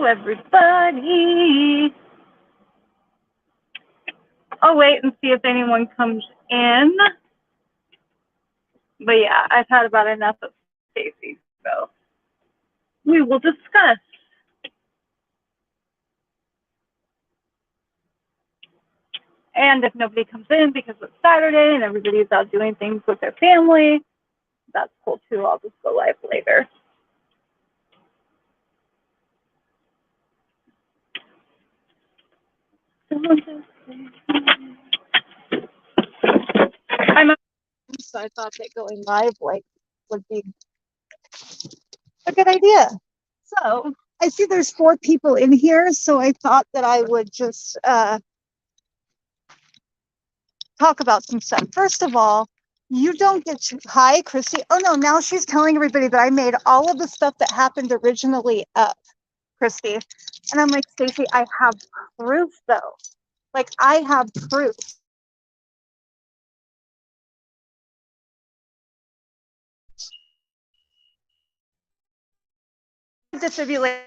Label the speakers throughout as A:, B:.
A: Hello, everybody. I'll wait and see if anyone comes in. But yeah, I've had about enough of Stacey, so we will discuss. And if nobody comes in because it's Saturday and everybody's out doing things with their family, that's cool too. I'll just go live later. So I thought that going live would be a good idea. So I see there's 4 people in here, so I thought that I would just talk about some stuff. First of all, you don't get to, hi, Chrissy. Oh no, now she's telling everybody that I made all of the stuff that happened originally up, Christy. And I'm like, Stacey, I have proof though. Like I have proof. Defibrillate.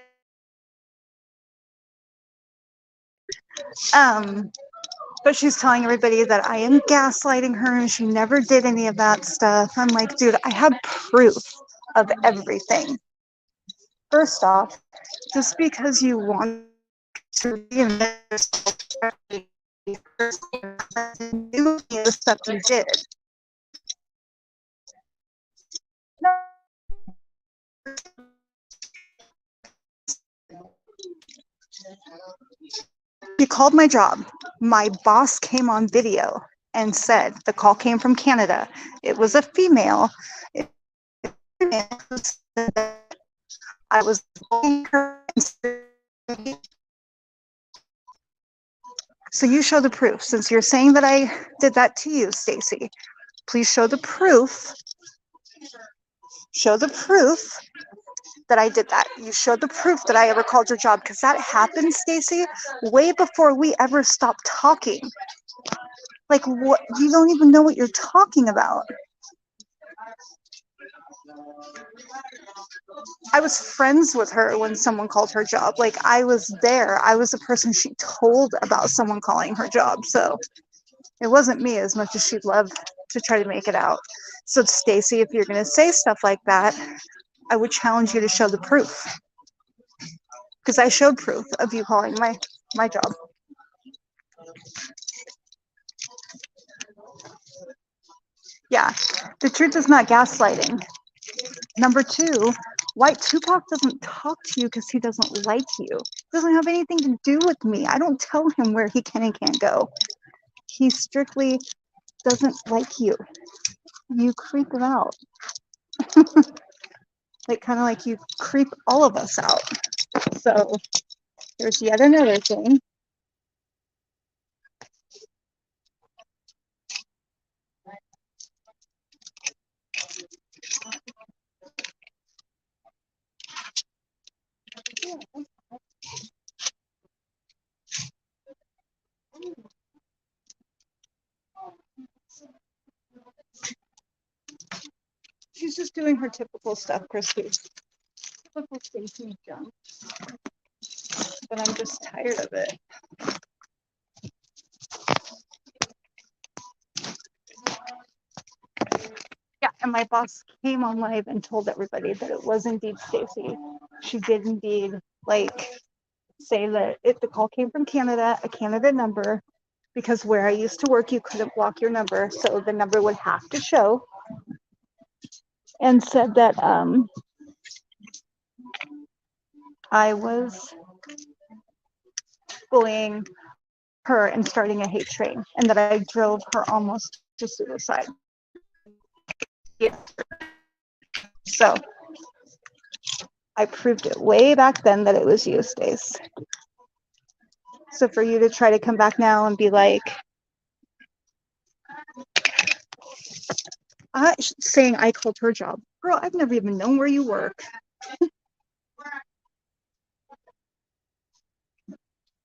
A: But she's telling everybody that I am gaslighting her and she never did any of that stuff. I'm like, dude, I have proof of everything. First off, just because you want to reinvent the stuff you did. You called my job. My boss came on video and said the call came from Canada. It was a female. I was her. So you show the proof. Since you're saying that I did that to you, Stacey, please show the proof. Show the proof that I did that. You showed the proof that I ever called your job, because that happened, Stacey, way before we ever stopped talking. Like, what? You don't even know what you're talking about. I was friends with her when someone called her job. Like, I was there. I was the person she told about someone calling her job. So it wasn't me as much as she'd love to try to make it out. So, Stacey, if you're going to say stuff like that, I would challenge you to show the proof. Because I showed proof of you calling my job. Yeah, the truth is not gaslighting. Number 2, White Tupac doesn't talk to you because he doesn't like you. It doesn't have anything to do with me. I don't tell him where he can and can't go. He strictly doesn't like you. You creep him out. Like, kind of like you creep all of us out. So there's yet another thing. She's just doing her typical stuff, Christy. Typical Stacey junk. But I'm just tired of it. Yeah, and my boss came on live and told everybody that it was indeed Stacey. She did indeed, like, say that if the call came from Canada, a Canada number, because where I used to work, you couldn't block your number, so the number would have to show. And said that I was bullying her and starting a hate train, and that I drove her almost to suicide. Yeah. So I proved it way back then that it was you, Stace. So for you to try to come back now and be like, saying I called her job. Girl, I've never even known where you work.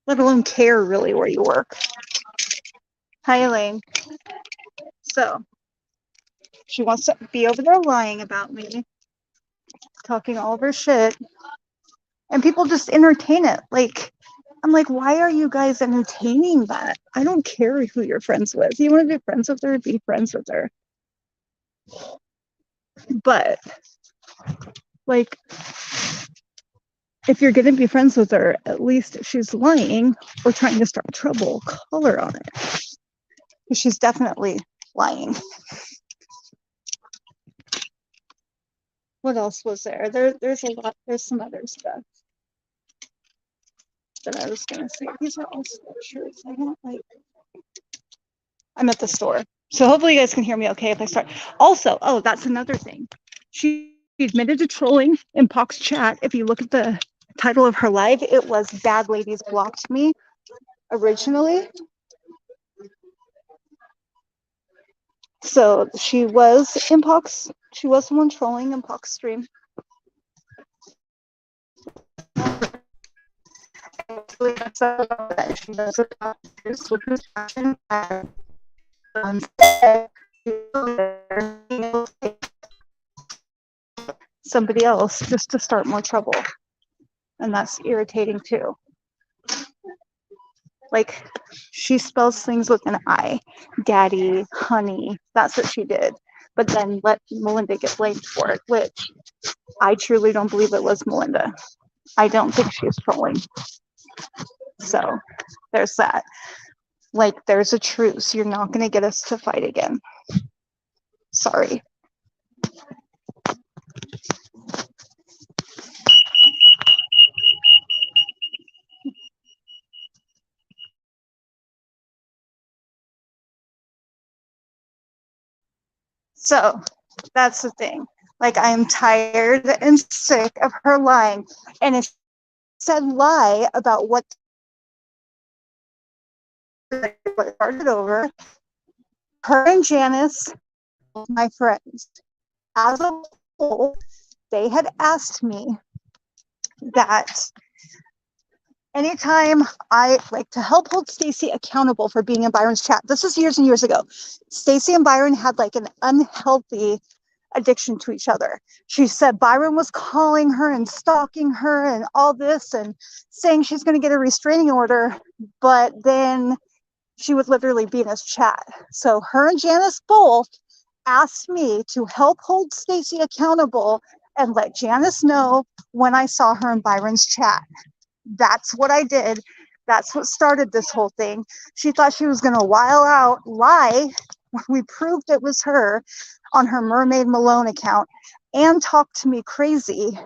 A: Let alone care really where you work. Hi, Elaine. So she wants to be over there lying about me, talking all of her shit. And people just entertain it. Like, I'm like, why are you guys entertaining that? I don't care who you're friends with. You want to be friends with her, be friends with her. But like, if you're going to be friends with her, at least if she's lying or trying to start trouble, call her on it. Because she's definitely lying. What else was there? There's a lot. There's some other stuff that I was going to say. These are all scriptures. I don't like. I'm at the store. So hopefully you guys can hear me okay if I start. Also, oh, that's another thing. She admitted to trolling in Pox's chat. If you look at the title of her live, it was Bad Ladies Blocked Me originally. So she was in Pox. She was someone trolling in Pox's stream. She does it with her passion and somebody else just to start more trouble. And that's irritating too. Like, she spells things with an I. Daddy, honey, that's what she did. But then let Melinda get blamed for it, which I truly don't believe it was Melinda. I don't think she's trolling. So there's that. Like, there's a truce. You're not going to get us to fight again. Sorry. So that's the thing. Like, I'm tired and sick of her lying. And if she said lie about what started over, her and Janice, my friends, as a whole, they had asked me that anytime I like to help hold Stacey accountable for being in Byron's chat. This was years and years ago. Stacey and Byron had like an unhealthy addiction to each other. She said Byron was calling her and stalking her and all this and saying she's going to get a restraining order, but then she would literally be in his chat. So her and Janice both asked me to help hold Stacey accountable and let Janice know when I saw her in Byron's chat. That's what I did. That's what started this whole thing. She thought she was going to lie when we proved it was her on her Mermaid Malone account and talk to me crazy.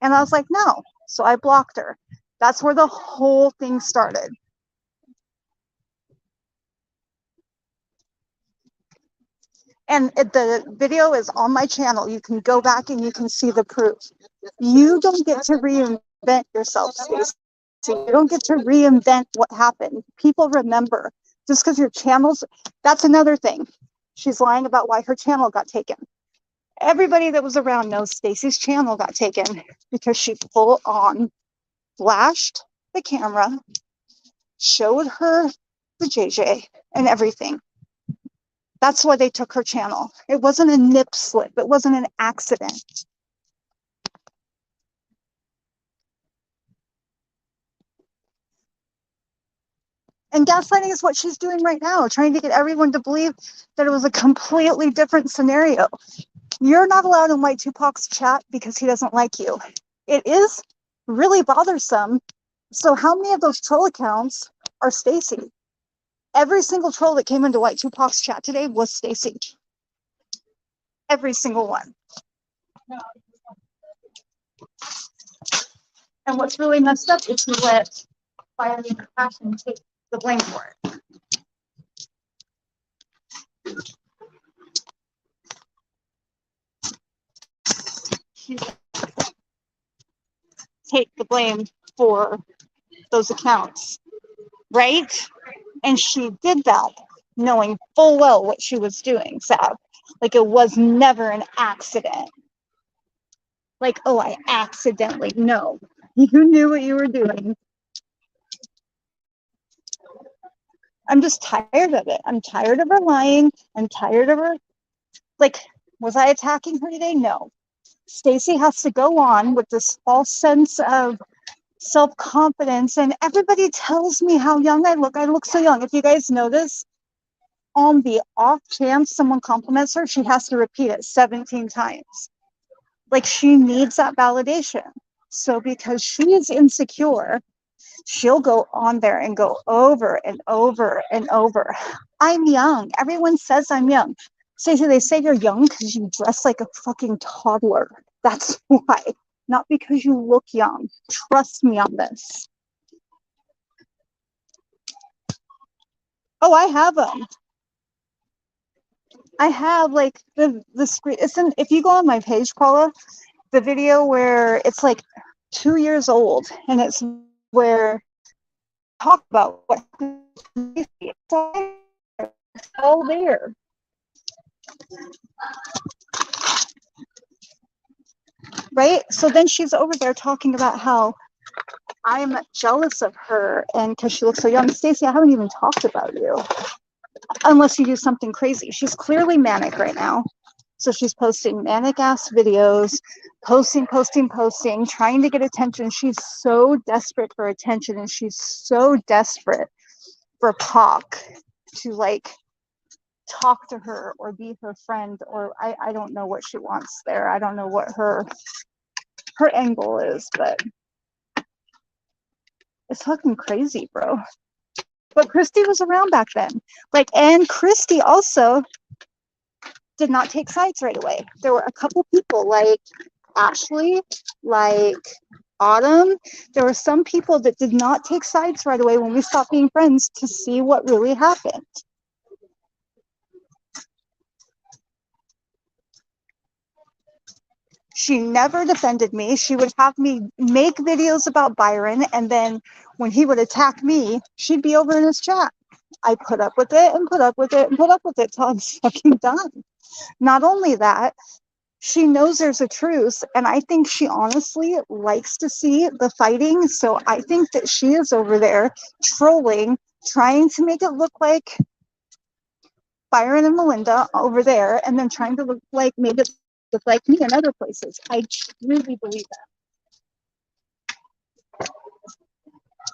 A: And I was like, no. So I blocked her. That's where the whole thing started. And the video is on my channel. You can go back and you can see the proof. You don't get to reinvent yourself, Stacey. You don't get to reinvent what happened. People remember. Just because your channel's, that's another thing. She's lying about why her channel got taken. Everybody that was around knows Stacey's channel got taken because she full on flashed the camera, showed her the JJ and everything. That's why they took her channel. It wasn't a nip slip. It wasn't an accident. And gaslighting is what she's doing right now, trying to get everyone to believe that it was a completely different scenario. You're not allowed in White Tupac's chat because he doesn't like you. It is really bothersome. So how many of those troll accounts are Stacey? Every single troll that came into White Tupac's chat today was Stacey. Every single one. And what's really messed up is to let Byron and Passion take the blame for it. Take the blame for those accounts, right? And she did that knowing full well what she was doing, Sav. Like, it was never an accident. Like, oh, I accidentally. No, you knew what you were doing. I'm just tired of it. I'm tired of her lying. I'm tired of her. Like, was I attacking her today? No. Stacey has to go on with this false sense of self-confidence, and everybody tells me how young I look. I look so young. If you guys notice, on the off chance someone compliments her, she has to repeat it 17 times. Like, she needs that validation. So because she is insecure, she'll go on there and go over and over and over. I'm young. Everyone says I'm young. Stacey, they say you're young because you dress like a fucking toddler. That's why. Not because you look young. Trust me on this. Oh, I have them. I have like the screen. If you go on my page, Paula, the video where it's like 2 years old, and it's where talk about what it's all there. Right? So then she's over there talking about how I'm jealous of her and because she looks so young. Stacey, I haven't even talked about you unless you do something crazy. She's clearly manic right now. So she's posting manic ass videos, posting, trying to get attention. She's so desperate for attention, and she's so desperate for Pac to like talk to her or be her friend, or I don't know what she wants there. I don't know what her end goal is, but it's fucking crazy, bro. But Christy was around back then. Like, and Christy also did not take sides right away. There were a couple people like Ashley, like Autumn. There were some people that did not take sides right away when we stopped being friends to see what really happened. She never defended me. She would have me make videos about Byron, and then when he would attack me, she'd be over in his chat. I put up with it and put up with it and put up with it till I'm fucking done. Not only that, she knows there's a truce, and I think she honestly likes to see the fighting. So I think that she is over there trolling, trying to make it look like Byron and Melinda over there, and then trying to look like maybe look like me in other places. I truly believe that,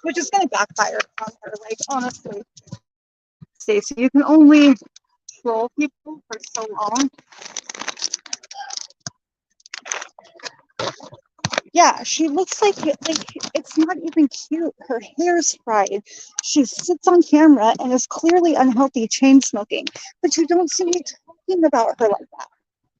A: which is going to backfire on her. Like, honestly, Stacey, you can only troll people for so long. Yeah, she looks like it's not even cute. Her hair's fried. She sits on camera and is clearly unhealthy, chain smoking. But you don't see me talking about her like that.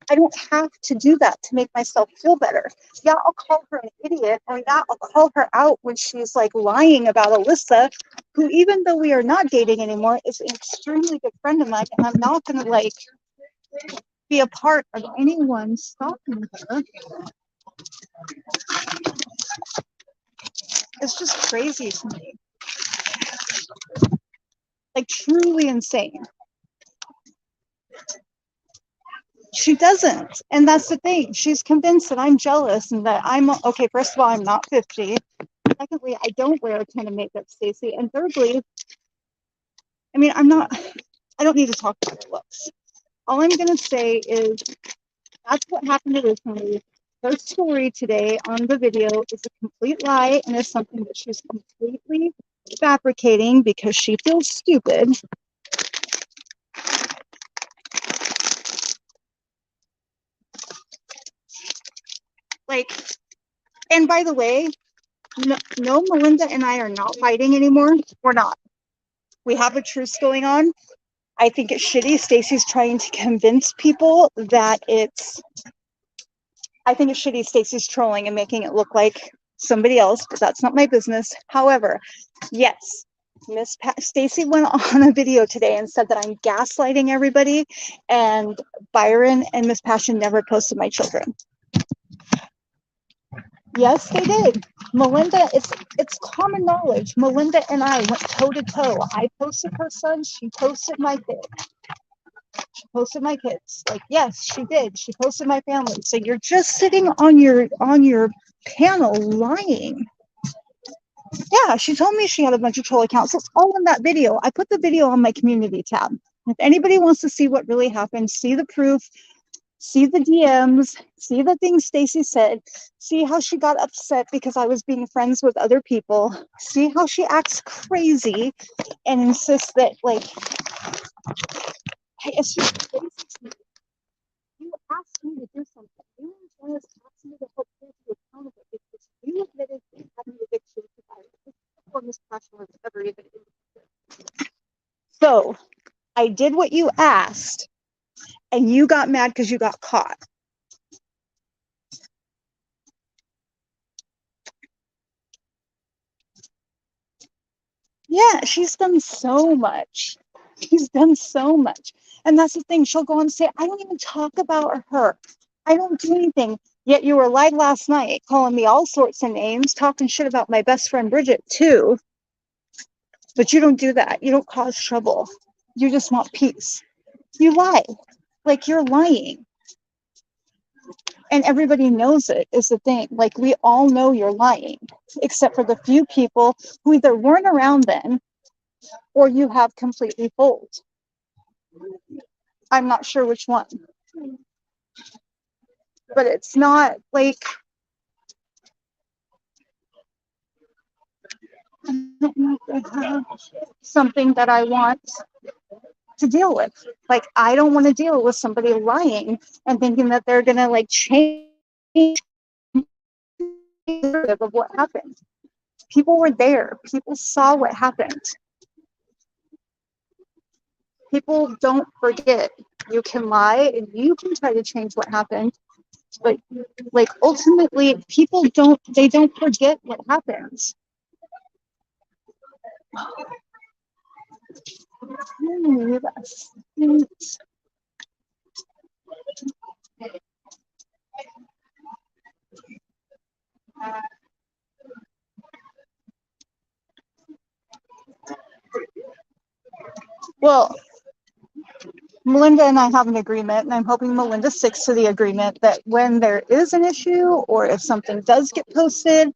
A: I don't have to do that to make myself feel better. Yeah, I'll call her an idiot, or yeah, I'll call her out when she's like lying about Alyssa, who, even though we are not dating anymore, is an extremely good friend of mine, and I'm not gonna like be a part of anyone stalking her. It's just crazy to me. Like, truly insane. She doesn't. And that's the thing. She's convinced that I'm jealous and that I'm okay. First of all, I'm not 50. Secondly, I don't wear a ton of makeup, Stacey. And thirdly, I mean, I don't need to talk about her looks. All I'm going to say is that's what happened originally. Her story today on the video is a complete lie and is something that she's completely fabricating because she feels stupid. Like, and by the way, no, Melinda and I are not fighting anymore. We're not. We have a truce going on. I think it's shitty. Stacey's trying to convince people that I think it's shitty. Stacey's trolling and making it look like somebody else, but that's not my business. However, yes, Stacey went on a video today and said that I'm gaslighting everybody, and Byron and Miss Passion never posted my children. Yes, they did. Melinda, it's common knowledge. Melinda and I went toe to toe. I posted her son. She posted my kid. She posted my kids. Like, yes, she did. She posted my family. So you're just sitting on your panel lying. Yeah, she told me she had a bunch of troll accounts. It's all in that video. I put the video on my community tab. If anybody wants to see what really happened, see the proof, see the DMs, see the things Stacey said, see how she got upset because I was being friends with other people, see how she acts crazy and insists that, like, it's just crazy to me. You asked me to do something. You just asked me to help you to be accountable because you admitted you had an addiction to violence. This is the form of passion was ever even in. So I did what you asked, and you got mad because you got caught. Yeah, she's done so much. She's done so much. And that's the thing. She'll go and say, I don't even talk about her. I don't do anything. Yet you were live last night calling me all sorts of names, talking shit about my best friend Bridget too. But you don't do that. You don't cause trouble. You just want peace. You lie. Like you're lying. And everybody knows it is the thing. Like we all know you're lying, except for the few people who either weren't around then or you have completely fooled. I'm not sure which one. But it's not like I don't know if I have something that I want to deal with. Like I don't want to deal with somebody lying and thinking that they're gonna like change of what happened. People were there. People saw what happened. People don't forget. You can lie and you can try to change what happened, but like ultimately people don't forget what happens. Well, Melinda and I have an agreement, and I'm hoping Melinda sticks to the agreement that when there is an issue, or if something does get posted,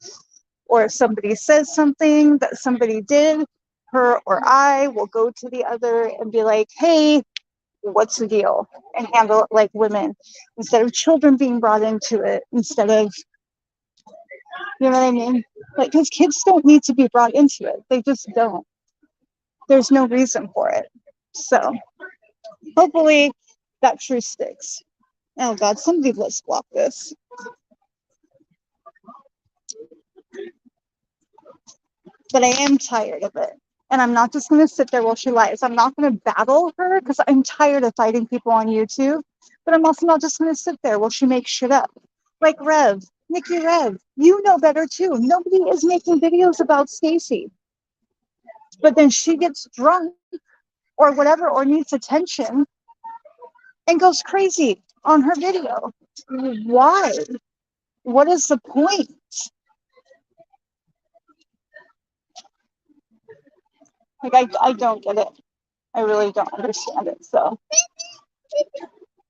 A: or if somebody says something that somebody did, her or I will go to the other and be like, hey, what's the deal? And handle it like women instead of children being brought into it, instead of, you know what I mean? Like, because kids don't need to be brought into it. They just don't. There's no reason for it. So hopefully that truce sticks. Oh God, somebody let's block this. But I am tired of it. And I'm not just going to sit there while she lies. I'm not going to battle her because I'm tired of fighting people on YouTube. But I'm also not just going to sit there while she makes shit up. Like Rev, Nikki Rev, you know better too. Nobody is making videos about Stacey. But then she gets drunk or whatever, or needs attention and goes crazy on her video. Why? What is the point? Like, I don't get it. I really don't understand it. So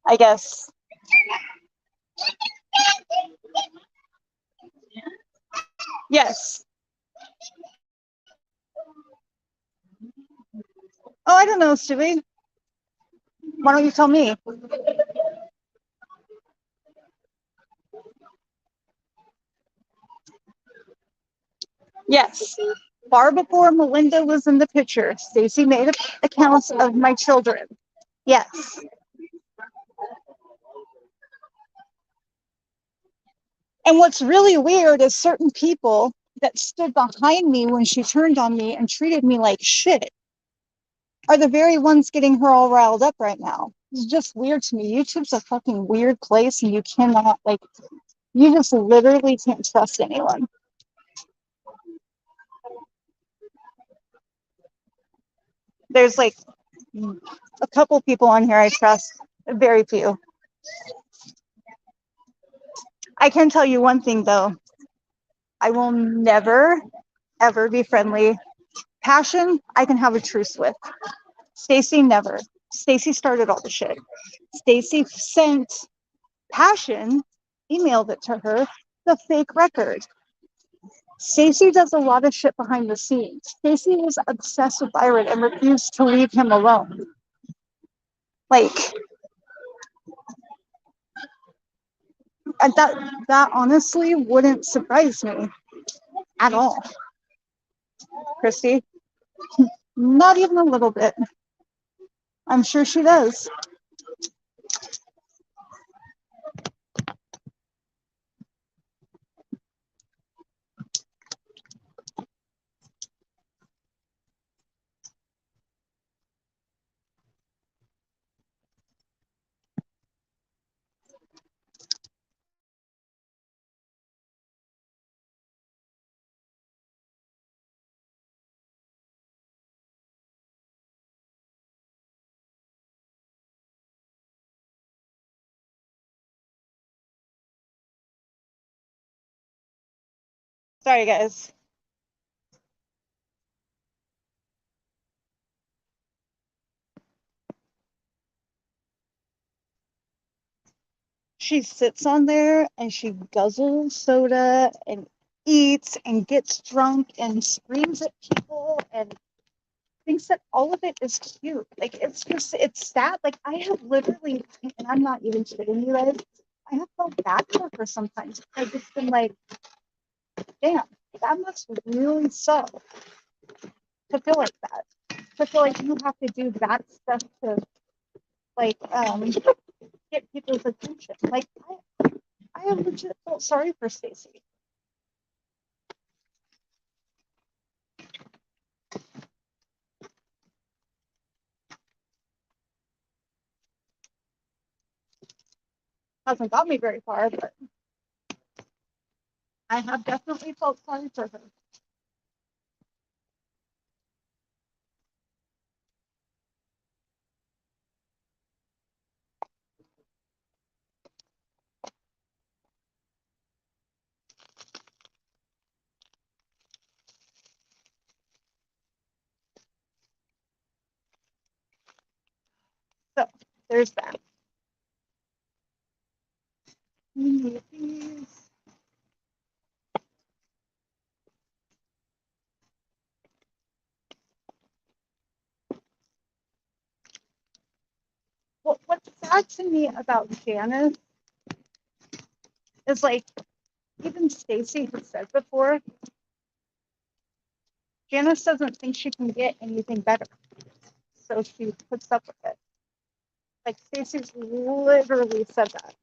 A: I guess. Yes. Oh, I don't know, Stewie. Why don't you tell me? Yes. Far before Melinda was in the picture, Stacey made accounts of my children. Yes. And what's really weird is certain people that stood behind me when she turned on me and treated me like shit are the very ones getting her all riled up right now. It's just weird to me. YouTube's a fucking weird place, and you cannot, like, you just literally can't trust anyone. There's like a couple people on here I trust, very few. I can tell you one thing though. I will never, ever be friendly. Passion, I can have a truce with. Stacey, never. Stacey started all the shit. Stacey sent Passion, emailed it to her, the fake record. Stacey does a lot of shit behind the scenes. Stacey was obsessed with Byron and refused to leave him alone. Like, And that honestly wouldn't surprise me at all, Christy. Not even a little bit. I'm sure she does. Sorry, guys. She sits on there and she guzzles soda and eats and gets drunk and screams at people and thinks that all of it is cute. Like, it's sad. Like, I have literally, and I'm not even kidding you guys, I have felt bad for her sometimes. I've just been like, damn, that must really suck to feel like that. To feel like you have to do that stuff to, like, get people's attention. Like, I have legit felt sorry for Stacey. Hasn't got me very far, but I have definitely felt sorry for her. So there's that. What's sad to me about Janice is, like, even Stacey has said before, Janice doesn't think she can get anything better, so she puts up with it. Like, Stacey's literally said that.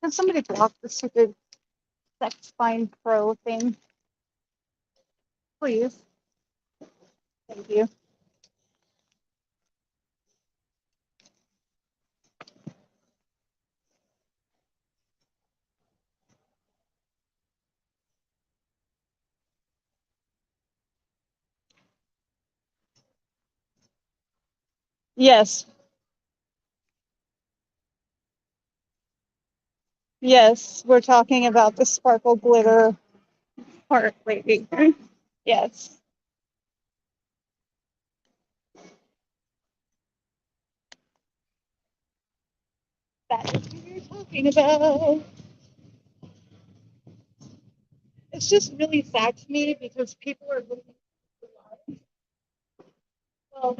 A: Can somebody block the stupid sex fine pro thing? Please. Thank you. Yes. Yes, we're talking about the sparkle glitter heart lady. Yes. That is what you're talking about. It's just really sad to me because people are looking for love. Well,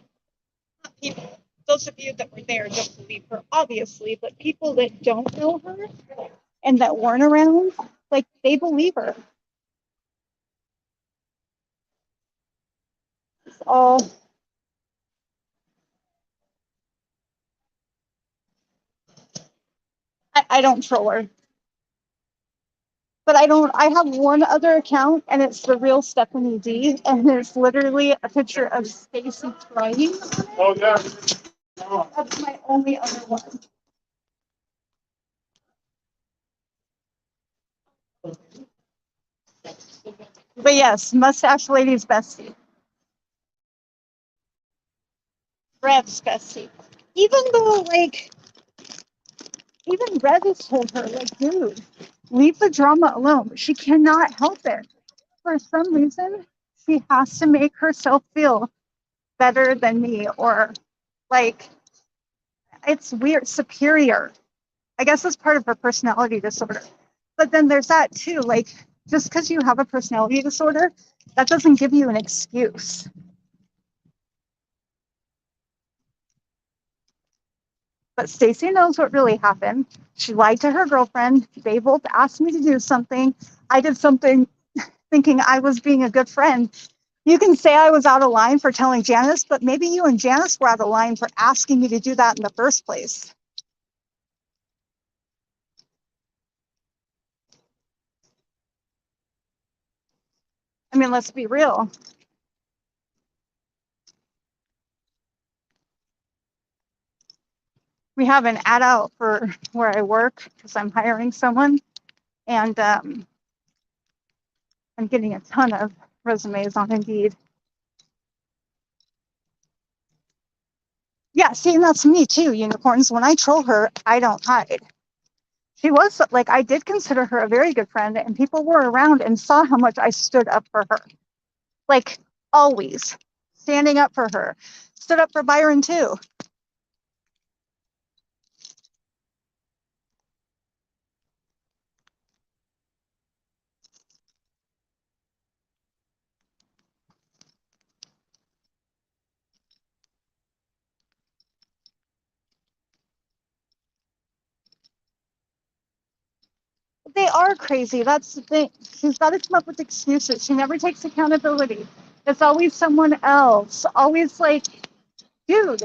A: not people. Those of you that were there don't believe her, obviously, but people that don't know her and that weren't around, like, they believe her. It's all. I don't troll her. But I have one other account and it's the real Stephanie D and it's literally a picture of Stacey crying. Oh yeah. That's my only other one. But yes, mustache lady's bestie. Rev's bestie. Even though, like, even Rev has told her, like, dude, leave the drama alone. She cannot help it. For some reason, she has to make herself feel better than me, or, like, it's weird, superior. I guess that's part of her personality disorder. But then there's that too. Like, just because you have a personality disorder, that doesn't give you an excuse. But Stacey knows what really happened. She lied to her girlfriend. They both asked me to do something. I did something thinking I was being a good friend. You can say I was out of line for telling Janice, but maybe you and Janice were out of line for asking me to do that in the first place. I mean, let's be real. We have an ad out for where I work because I'm hiring someone, and I'm getting a ton of resumes on Indeed. Yeah, see, and that's me too, unicorns. When I troll her, I don't hide. She was like, I did consider her a very good friend, and people were around and saw how much I stood up for her. Like, always standing up for her. Stood up for Byron too. They are crazy. That's the thing. She's got to come up with excuses. She never takes accountability. It's always someone else. Always like, dude,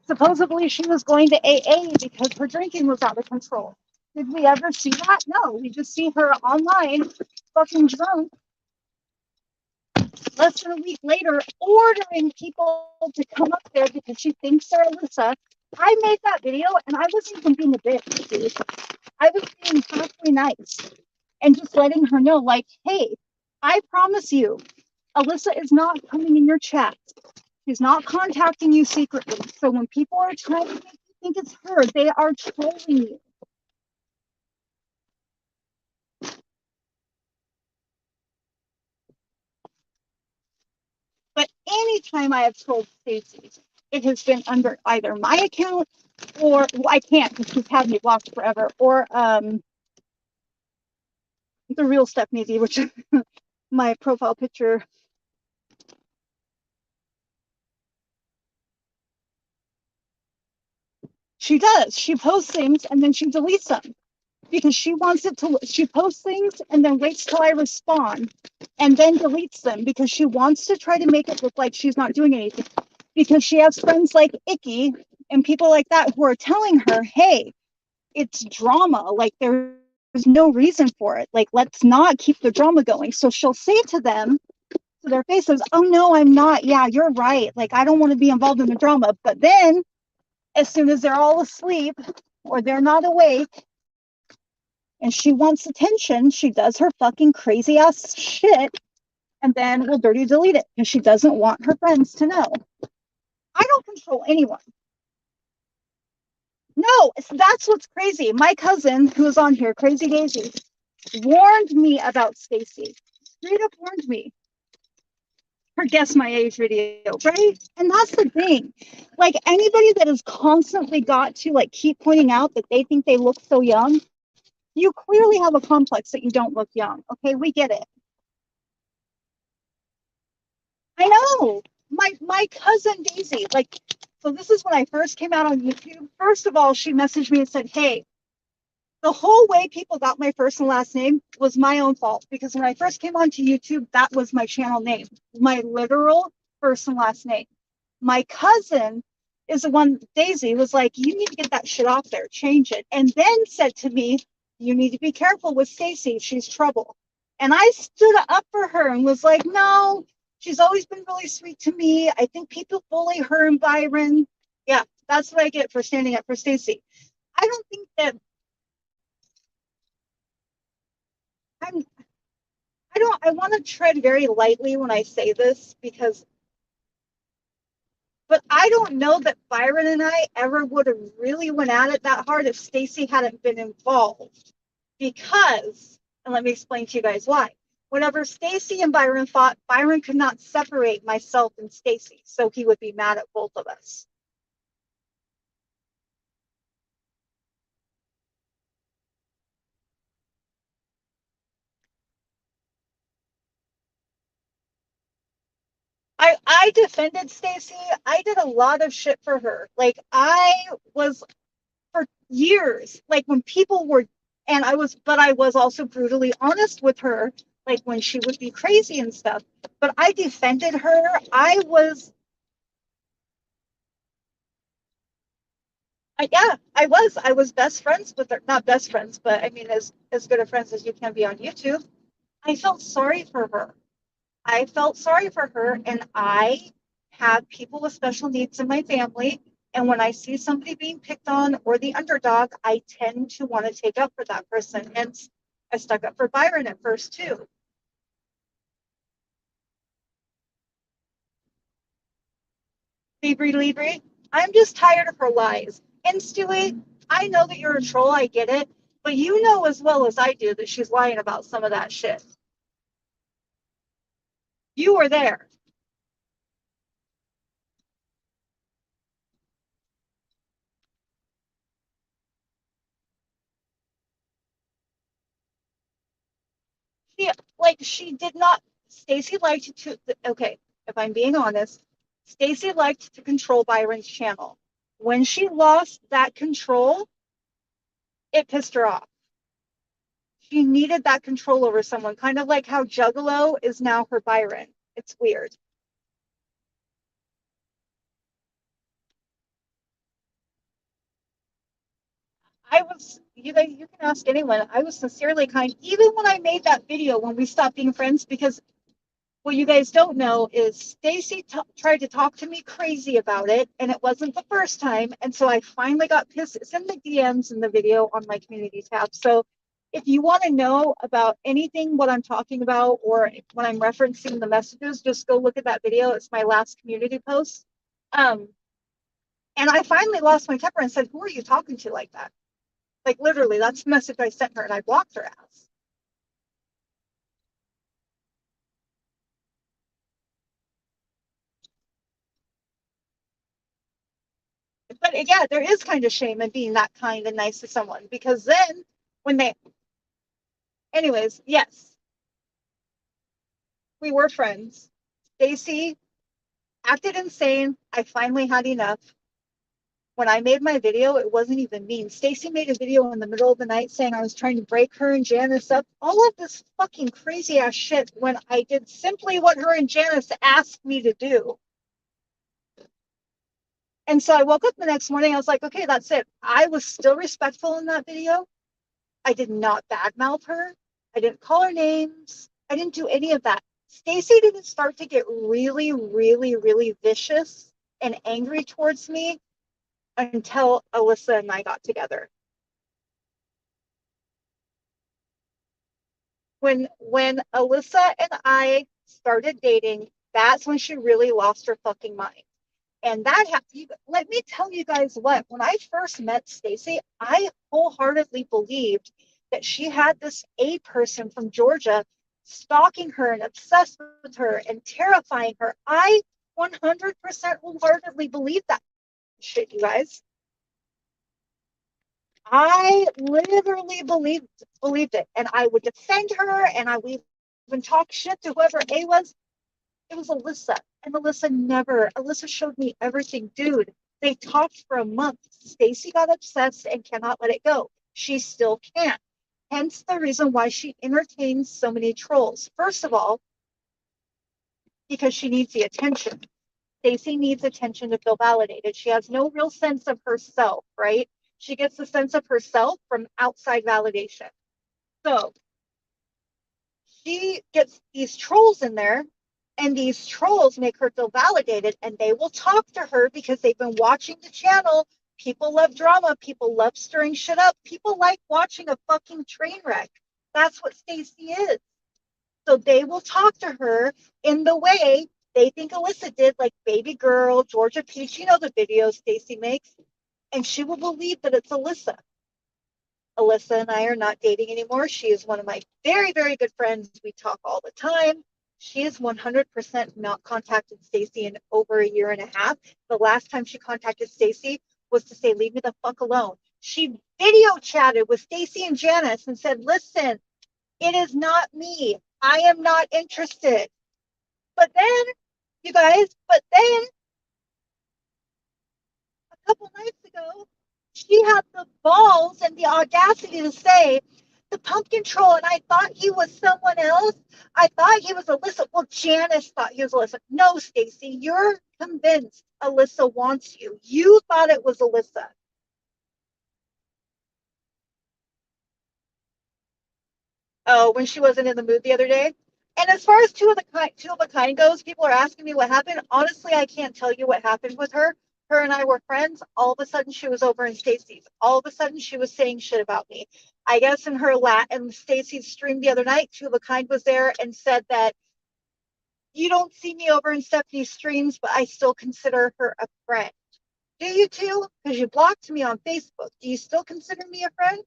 A: supposedly she was going to AA because her drinking was out of control. Did we ever see that? No. We just see her online, fucking drunk, less than a week later, ordering people to come up there because she thinks they're Alyssa. I made that video and I wasn't even being a bitch, dude. I was being halfway nice and just letting her know, like, hey, I promise you, Alyssa is not coming in your chat. She's not contacting you secretly. So when people are trying to make you think it's her, they are trolling you. But anytime I have trolled Stacey, it has been under either my account or well, I can't because she's had me blocked forever, or the real Stephanie D, which my profile picture. She does. She posts things and then she deletes them because she wants it to. She posts things and then waits till I respond and then deletes them because she wants to try to make it look like she's not doing anything. Because she has friends like Icky and people like that who are telling her, hey, it's drama. Like there's no reason for it. Like, let's not keep the drama going. So she'll say to them, to their faces, oh no, I'm not. Yeah, you're right. Like, I don't want to be involved in the drama. But then as soon as they're all asleep or they're not awake and she wants attention, she does her fucking crazy ass shit and then will dirty delete it because she doesn't want her friends to know. I don't control anyone. No, that's what's crazy. My cousin, who was on here, Crazy Daisy, warned me about Stacey. Straight up warned me. Her Guess My Age video, right? And that's the thing. Like anybody that has constantly got to like keep pointing out that they think they look so young, you clearly have a complex that you don't look young. Okay, we get it. I know. My cousin Daisy, like, so this is when I first came out on YouTube. First of all, she messaged me and said, hey, the whole way people got my first and last name was my own fault because when I first came onto YouTube, that was my channel name, my literal first and last name. My cousin is the one, Daisy, was like, you need to get that shit off there, change it. And then said to me, you need to be careful with Stacey, she's trouble. And I stood up for her and was like, no, she's always been really sweet to me. I think people bully her and Byron. Yeah, that's what I get for standing up for Stacey. I don't think that I'm I want to tread very lightly when I say this because, but I don't know that Byron and I ever would have really went at it that hard if Stacey hadn't been involved. Because, and let me explain to you guys why. Whenever Stacey and Byron fought, Byron could not separate myself and Stacey, so he would be mad at both of us. I defended Stacey. I did a lot of shit for her. Like I was years, like when people were, and I was also brutally honest with her, like when she would be crazy and stuff. But I defended her. Yeah, I was best friends with her, not best friends, but I mean, as good of friends as you can be on YouTube. I felt sorry for her. I felt sorry for her, and I have people with special needs in my family. And when I see somebody being picked on or the underdog, I tend to want to take up for that person. Hence, I stuck up for Byron at first, too. Libri, I'm just tired of her lies. And Stewie, I know that you're a troll, I get it. But you know as well as I do that she's lying about some of that shit. You were there. She she did not. Stacey liked to. Okay, if I'm being honest, Stacey liked to control Byron's channel. When she lost that control, it pissed her off. She needed that control over someone, kind of like how Juggalo is now her Byron. It's weird. I was, you can ask anyone. I was sincerely kind, even when I made that video when we stopped being friends, because what you guys don't know is Stacey tried to talk to me crazy about it, and it wasn't the first time. And so I finally got pissed. It's in the DMs in the video on my community tab. So if you want to know about anything, what I'm talking about, or when I'm referencing the messages, just go look at that video. It's my last community post. Um, and I finally lost my temper and said, "Who are you talking to like that?" Like literally, that's the message I sent her, and I blocked her ass. But yeah, there is kind of shame in being that kind and nice to someone, because then when they, anyways, yes, we were friends. Stacey acted insane. I finally had enough. When I made my video, it wasn't even mean. Stacey made a video in the middle of the night saying I was trying to break her and Janice up. All of this fucking crazy ass shit when I did simply what her and Janice asked me to do. And so I woke up the next morning. I was like, okay, that's it. I was still respectful in that video. I did not badmouth her. I didn't call her names. I didn't do any of that. Stacey didn't start to get really, really, really vicious and angry towards me until Alyssa and I got together. When Alyssa and I started dating, that's when she really lost her fucking mind. And that let me tell you guys what, when I first met Stacey, I wholeheartedly believed that she had this A person from Georgia stalking her and obsessed with her and terrifying her. I 100% wholeheartedly believed that shit, you guys. I literally believed it, and I would defend her, and I would even talk shit to whoever A was. It was Alyssa. And Alyssa showed me everything. Dude, they talked for a month. Stacey got obsessed and cannot let it go. She still can't. Hence the reason why she entertains so many trolls. First of all, because she needs the attention. Stacey needs attention to feel validated. She has no real sense of herself, right? She gets the sense of herself from outside validation. So she gets these trolls in there, and these trolls make her feel validated, and they will talk to her because they've been watching the channel. People love drama. People love stirring shit up. People like watching a fucking train wreck. That's what Stacey is. So they will talk to her in the way they think Alyssa did, like Baby Girl, Georgia Peach. You know the videos Stacey makes, and she will believe that it's Alyssa. Alyssa and I are not dating anymore. She is one of my very, very good friends. We talk all the time. She is 100% not contacted Stacey in over a year and a half. The last time she contacted Stacey was to say, leave me the fuck alone. She video chatted with Stacey and Janice and said, listen, it is not me. I am not interested. But then, you guys, a couple nights ago,
B: She had the balls and the audacity to say the pumpkin troll, and I thought he was someone else. I thought he was Alyssa. Well, Janice thought he was Alyssa. No, Stacey, you're convinced Alyssa wants you. You thought it was Alyssa. Oh, when she wasn't in the mood the other day. And as far as two of a kind goes, people are asking me what happened. Honestly, I can't tell you what happened with her. Her and I were friends. All of a sudden, she was over in Stacey's. All of a sudden, she was saying shit about me. I guess in her and Stacey's stream the other night, two of a kind was there and said that you don't see me over in Stephanie's streams, but I still consider her a friend. Do you too? Because you blocked me on Facebook. Do you still consider me a friend?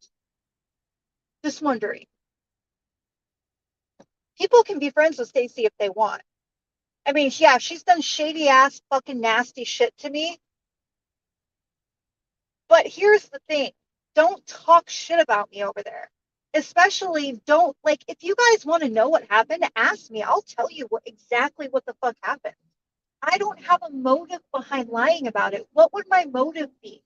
B: Just wondering. People can be friends with Stacey if they want. I mean, yeah, she's done shady ass fucking nasty shit to me. But here's the thing. Don't talk shit about me over there. Especially don't like if you guys want to know what happened, ask me. I'll tell you exactly what the fuck happened. I don't have a motive behind lying about it. What would my motive be?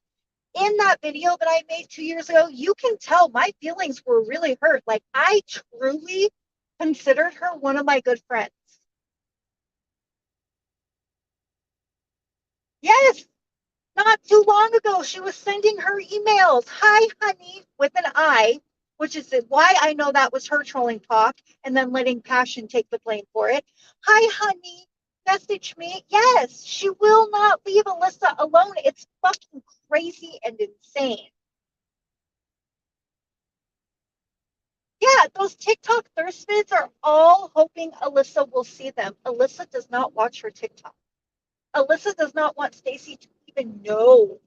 B: In that video that I made 2 years ago, you can tell my feelings were really hurt. Like I truly considered her one of my good friends. Yes, not too long ago, she was sending her emails. Hi, honey, with an I, which is why I know that was her trolling talk and then letting Passion take the blame for it. Hi, honey, message me. Yes, she will not leave Alyssa alone. It's fucking crazy and insane. Yeah, those TikTok thirst vids are all hoping Alyssa will see them. Alyssa does not watch her TikTok. Alyssa does not want Stacey to even know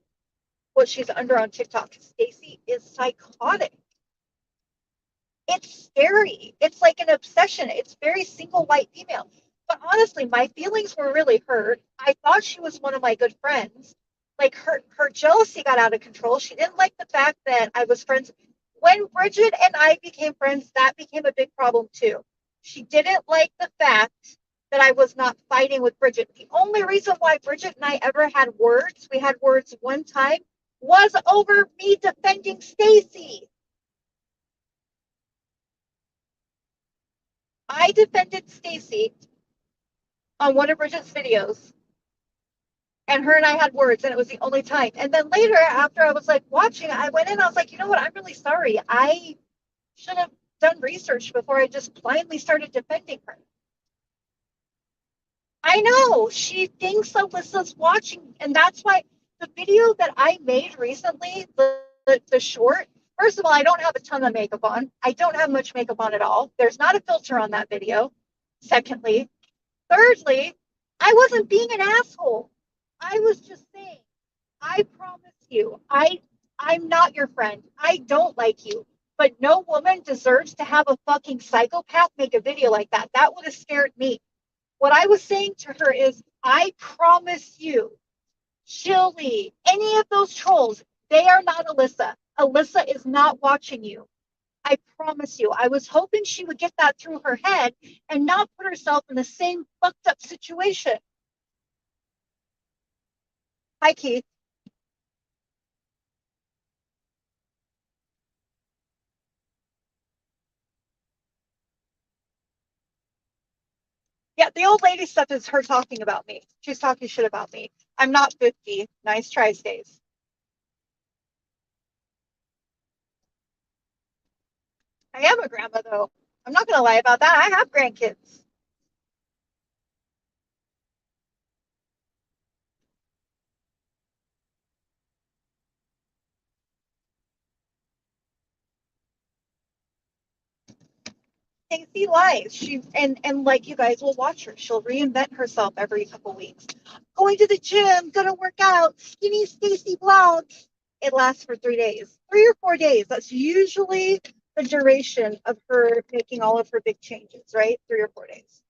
B: what she's under on TikTok. Stacey is psychotic. It's scary. It's like an obsession. It's very single white female. But honestly, my feelings were really hurt. I thought she was one of my good friends. Like her jealousy got out of control. She didn't like the fact that I was friends. When Bridget and I became friends, that became a big problem too. She didn't like the fact that I was not fighting with Bridget. The only reason why Bridget and I ever had words, we had words one time, was over me defending Stacey. I defended Stacey on one of Bridget's videos, and her and I had words, and it was the only time. And then later, after I was like watching, I went in, I was like, you know what? I'm really sorry. I should have done research before I just blindly started defending her. I know she thinks Alyssa's watching, and that's why the video that I made recently, the short. First of all, I don't have a ton of makeup on. I don't have much makeup on at all. There's not a filter on that video. Secondly, thirdly, I wasn't being an asshole. I was just saying, I promise you, I'm not your friend. I don't like you. But no woman deserves to have a fucking psychopath make a video like that. That would have scared me. What I was saying to her is, I promise you, Chili, any of those trolls, they are not Alyssa. Alyssa is not watching you. I promise you. I was hoping she would get that through her head and not put herself in the same fucked up situation. Hi, Keith. Yeah, the old lady stuff is her talking about me. She's talking shit about me. I'm not 50. Nice try, Stace. I am a grandma, though. I'm not going to lie about that. I have grandkids. Stacey lies. And like you guys will watch her. She'll reinvent herself every couple weeks. Going to the gym, gonna work out, skinny Stacey vlog. It lasts for 3 days, 3 or 4 days. That's usually the duration of her making all of her big changes, right? 3 or 4 days.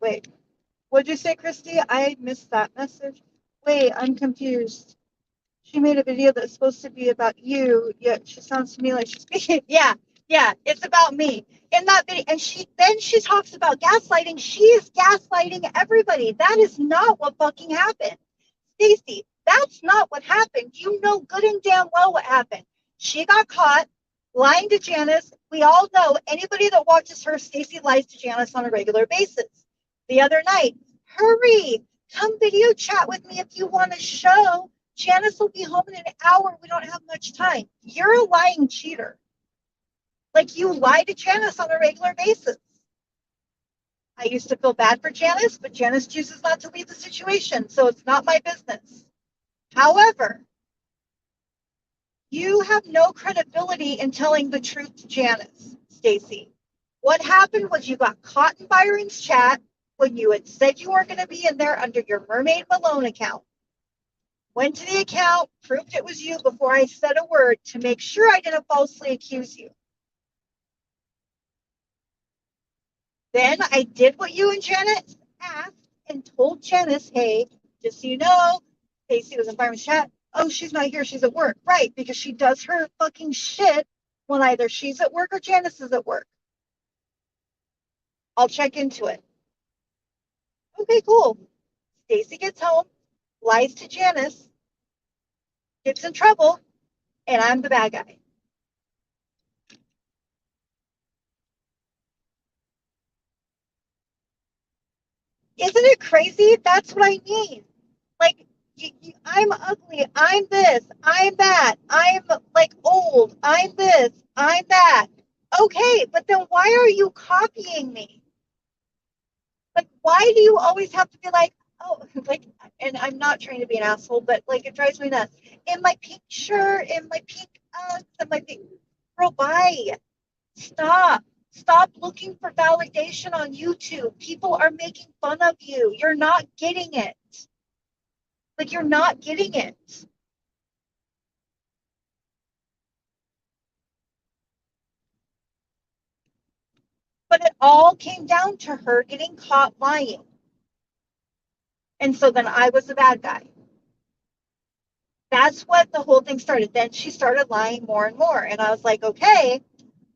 B: Wait. What'd you say, Christy? I missed that message. Wait, I'm confused. She made a video that's supposed to be about you, yet she sounds to me like she's speaking. Yeah, Yeah, it's about me. In that video, and she talks about gaslighting. She is gaslighting everybody. That is not what fucking happened. Stacey, that's not what happened. You know good and damn well what happened. She got caught lying to Janice. We all know, anybody that watches her, Stacey lies to Janice on a regular basis. The other night, hurry, come video chat with me if you want to show. Janice will be home in an hour. We don't have much time. You're a lying cheater. Like, you lie to Janice on a regular basis. I used to feel bad for Janice, but Janice chooses not to leave the situation, so it's not my business. However, you have no credibility in telling the truth to Janice, Stacey. What happened was you got caught in Byron's chat when you had said you weren't going to be in there under your Mermaid Malone account. Went to the account, proved it was you before I said a word to make sure I didn't falsely accuse you. Then I did what you and Janet asked and told Janice, hey, just so you know, Stacey was in Byron's chat. Oh, she's not here. She's at work. Right, because she does her fucking shit when either she's at work or Janice is at work. I'll check into it. Okay, cool. Stacey gets home, lies to Janice, gets in trouble, and I'm the bad guy. Isn't it crazy? That's what I mean. Like, I'm ugly. I'm this. I'm that. I'm like old. I'm this. I'm that. Okay, but then why are you copying me? Like, why do you always have to be like, oh, like, and I'm not trying to be an asshole, but like, it drives me nuts. In my pink shirt, in my pink Uggs, in my pink, girl, bye. Stop. Stop looking for validation on YouTube. People are making fun of you. You're not getting it. Like, you're not getting it. But it all came down to her getting caught lying. And so then I was the bad guy. That's what the whole thing started. Then she started lying more and more. And I was like, okay,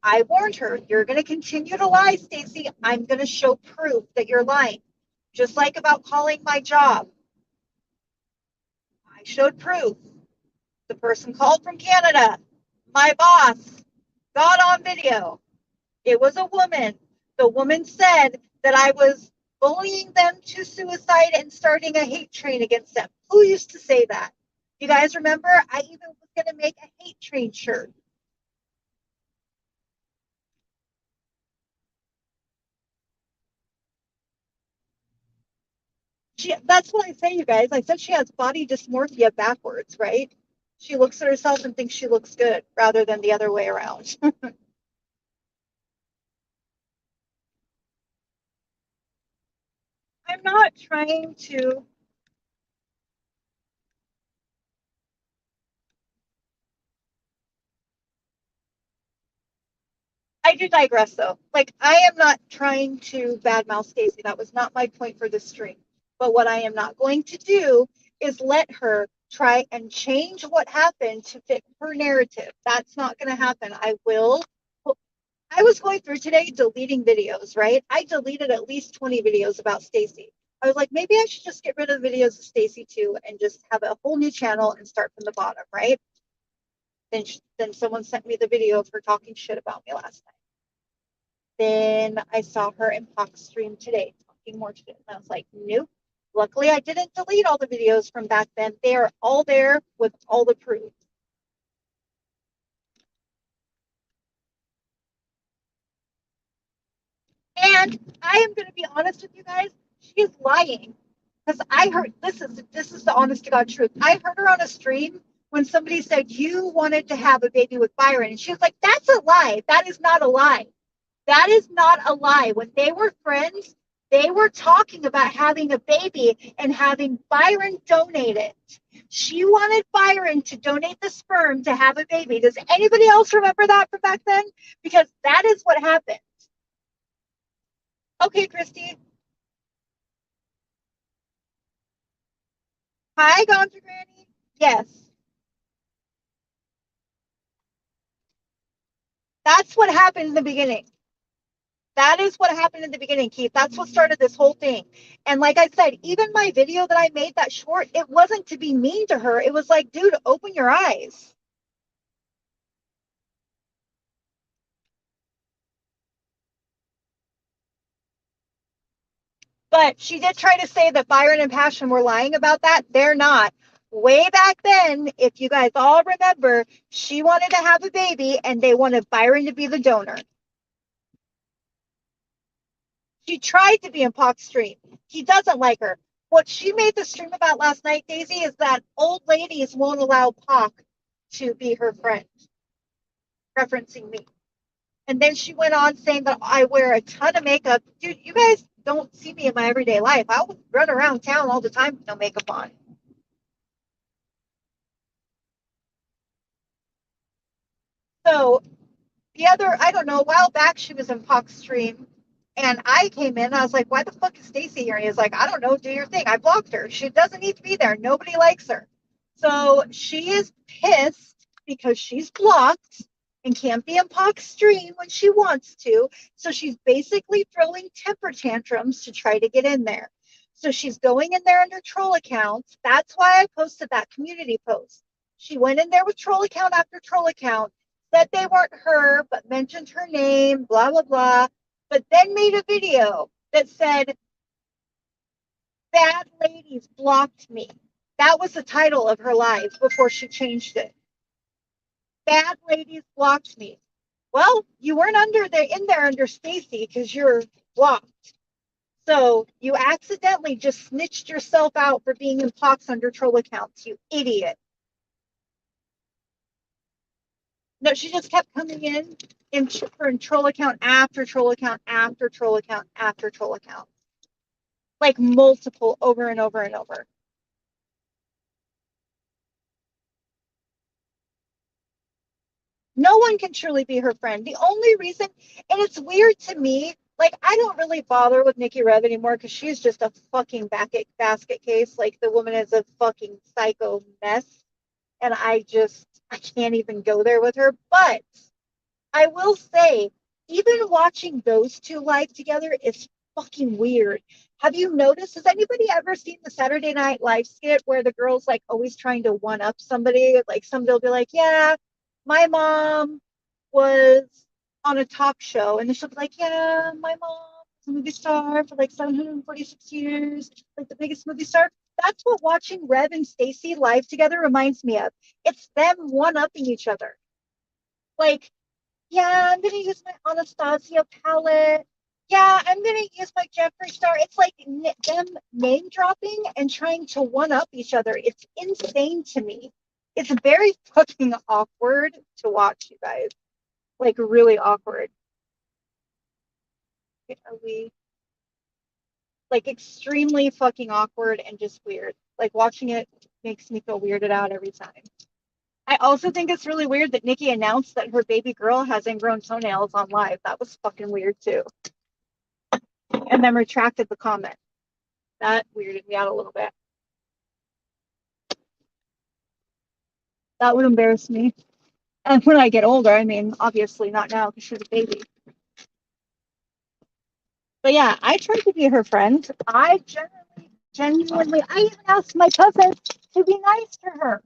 B: I warned her, you're going to continue to lie, Stacey. I'm going to show proof that you're lying. Just like about calling my job. I showed proof. The person called from Canada. My boss got on video. It was a woman. The woman said that I was bullying them to suicide and starting a hate train against them. Who used to say that? You guys remember? I even was going to make a hate train shirt. That's what I say, you guys. I said she has body dysmorphia backwards, right? She looks at herself and thinks she looks good rather than the other way around. I'm not trying to. I do digress though. Like, I am not trying to badmouth Stacey. That was not my point for this stream. But what I am not going to do is let her try and change what happened to fit her narrative. That's not going to happen. I was going through today deleting videos, right? I deleted at least 20 videos about Stacey. I was like, maybe I should just get rid of the videos of Stacey too and just have a whole new channel and start from the bottom, right? Then someone sent me the video of her talking shit about me last night. Then I saw her in Pox stream today, talking more shit. And I was like, nope. Luckily, I didn't delete all the videos from back then. They are all there with all the proof. And I am going to be honest with you guys. She is lying because I heard this is the honest to God truth. I heard her on a stream when somebody said you wanted to have a baby with Byron, and she was like, "That's a lie. That is not a lie." That is not a lie. When they were friends, they were talking about having a baby and having Byron donate it. She wanted Byron to donate the sperm to have a baby. Does anybody else remember that from back then? Because that is what happened. Okay, Christy. Hi, Ganja Granny. Yes. That's what happened in the beginning. That is what happened in the beginning, Keith. That's what started this whole thing. And like I said, even my video that I made, that short, it wasn't to be mean to her. It was like, dude, open your eyes. But she did try to say that Byron and Passion were lying about that. They're not. Way back then, if you guys all remember, she wanted to have a baby and they wanted Byron to be the donor. She tried to be in Pac's stream. He doesn't like her. What she made the stream about last night, Daisy, is that old ladies won't allow Pac to be her friend, referencing me. And then she went on saying that I wear a ton of makeup. Dude, you guys don't see me in my everyday life. I'll run around town all the time with no makeup on. So the other, I don't know, a while back she was in Pac's stream and I came in. I was like, why the fuck is Stacey here? And he was like, I don't know, do your thing. I blocked her. She doesn't need to be there. Nobody likes her. So she is pissed because she's blocked and can't be in Pac's stream when she wants to. So she's basically throwing temper tantrums to try to get in there. So she's going in there under troll accounts. That's why I posted that community post. She went in there with troll account after troll account, said they weren't her, but mentioned her name, blah, blah, blah, but then made a video that said, Bad Ladies Blocked Me. That was the title of her live before she changed it. Bad Ladies Blocked Me. Well, you weren't in there under Stacey because you're blocked. So you accidentally just snitched yourself out for being in Pac's under troll accounts, you idiot. No, she just kept coming in for troll account after troll account after troll account after troll account. Like multiple over and over and over. No one can truly be her friend. The only reason, and it's weird to me, like I don't really bother with Nikki Rev anymore because she's just a fucking basket case. Like the woman is a fucking psycho mess. And I can't even go there with her. But I will say, even watching those two live together is fucking weird. Have you noticed? Has anybody ever seen the Saturday Night Live skit where the girl's like always trying to one up somebody? Like somebody will be like, yeah, my mom was on a talk show. And then she'll be like, yeah, my mom was a movie star for like 746 years, like the biggest movie star. That's what watching Rev and Stacey live together reminds me of. It's them one upping each other. Like, yeah, I'm gonna use my Anastasia palette. Yeah, I'm gonna use my Jeffree Star. It's like them name dropping and trying to one up each other. It's insane to me. It's very fucking awkward to watch, you guys. Like really awkward. Are we like extremely fucking awkward and just weird? Like watching it makes me feel weirded out every time. I also think it's really weird that Nikki announced that her baby girl has ingrown toenails on live. That was fucking weird too. And then retracted the comment. That weirded me out a little bit. That would embarrass me. And when I get older, I mean, obviously not now because she's a baby. But yeah, I tried to be her friend. I genuinely, I even asked my cousin to be nice to her.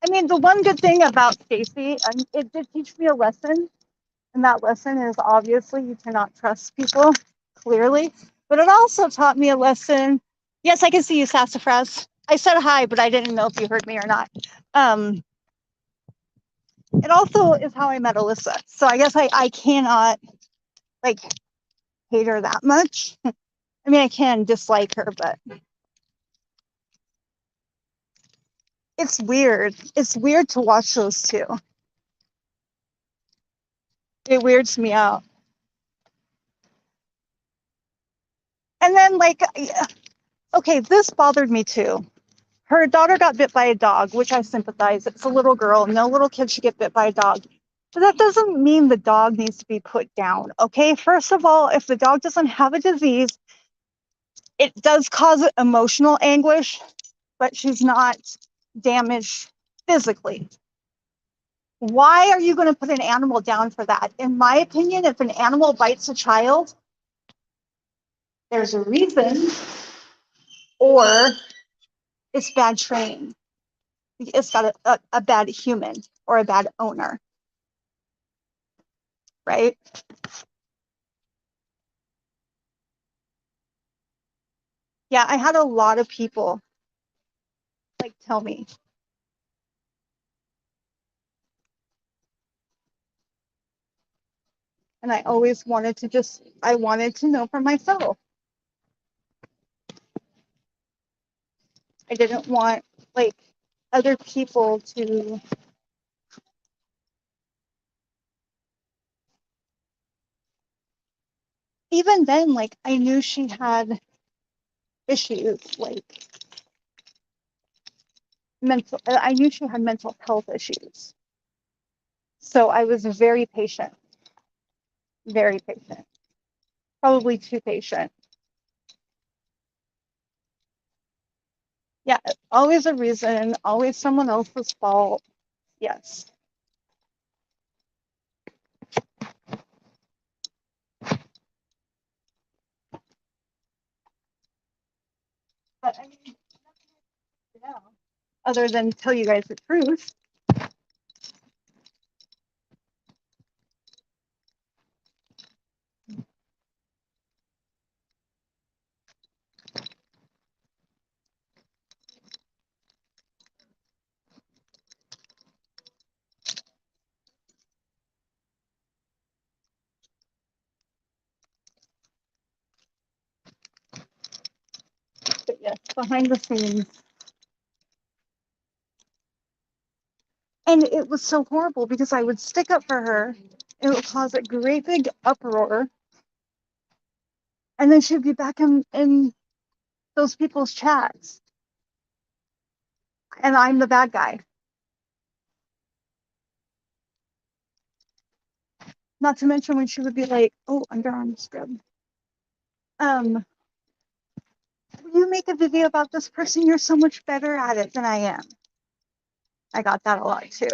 B: I mean, the one good thing about Stacey, it did teach me a lesson. And that lesson is obviously you cannot trust people, clearly. But it also taught me a lesson. Yes, I can see you, Sassafras. I said hi, but I didn't know if you heard me or not. It also is how I met Alyssa. So I guess I cannot like hate her that much. I mean, I can dislike her, but it's weird. It's weird to watch those two. It weirds me out. And then like, okay, this bothered me too. Her daughter got bit by a dog, which I sympathize. It's a little girl. No little kid should get bit by a dog. But that doesn't mean the dog needs to be put down, okay? First of all, if the dog doesn't have a disease,
A: it does cause emotional anguish, but she's not damaged physically. Why are you going to put an animal down for that? In my opinion, if an animal bites a child, there's a reason, or it's bad training. It's got a bad human or a bad owner, right? Yeah, I had a lot of people like tell me. And I always wanted to I wanted to know for myself. I didn't want like other people to, even then, like I knew she had issues, like I knew she had mental health issues. So I was very patient, probably too patient. Yeah, always a reason, always someone else's fault. Yes. But I mean, yeah, other than tell you guys the truth. But yes, behind the scenes. And it was so horrible because I would stick up for her. It would cause a great big uproar. And then she'd be back in those people's chats. And I'm the bad guy. Not to mention when she would be like, oh, underarm scrub. Will you make a video about this person? You're so much better at it than I am. I got that a lot too.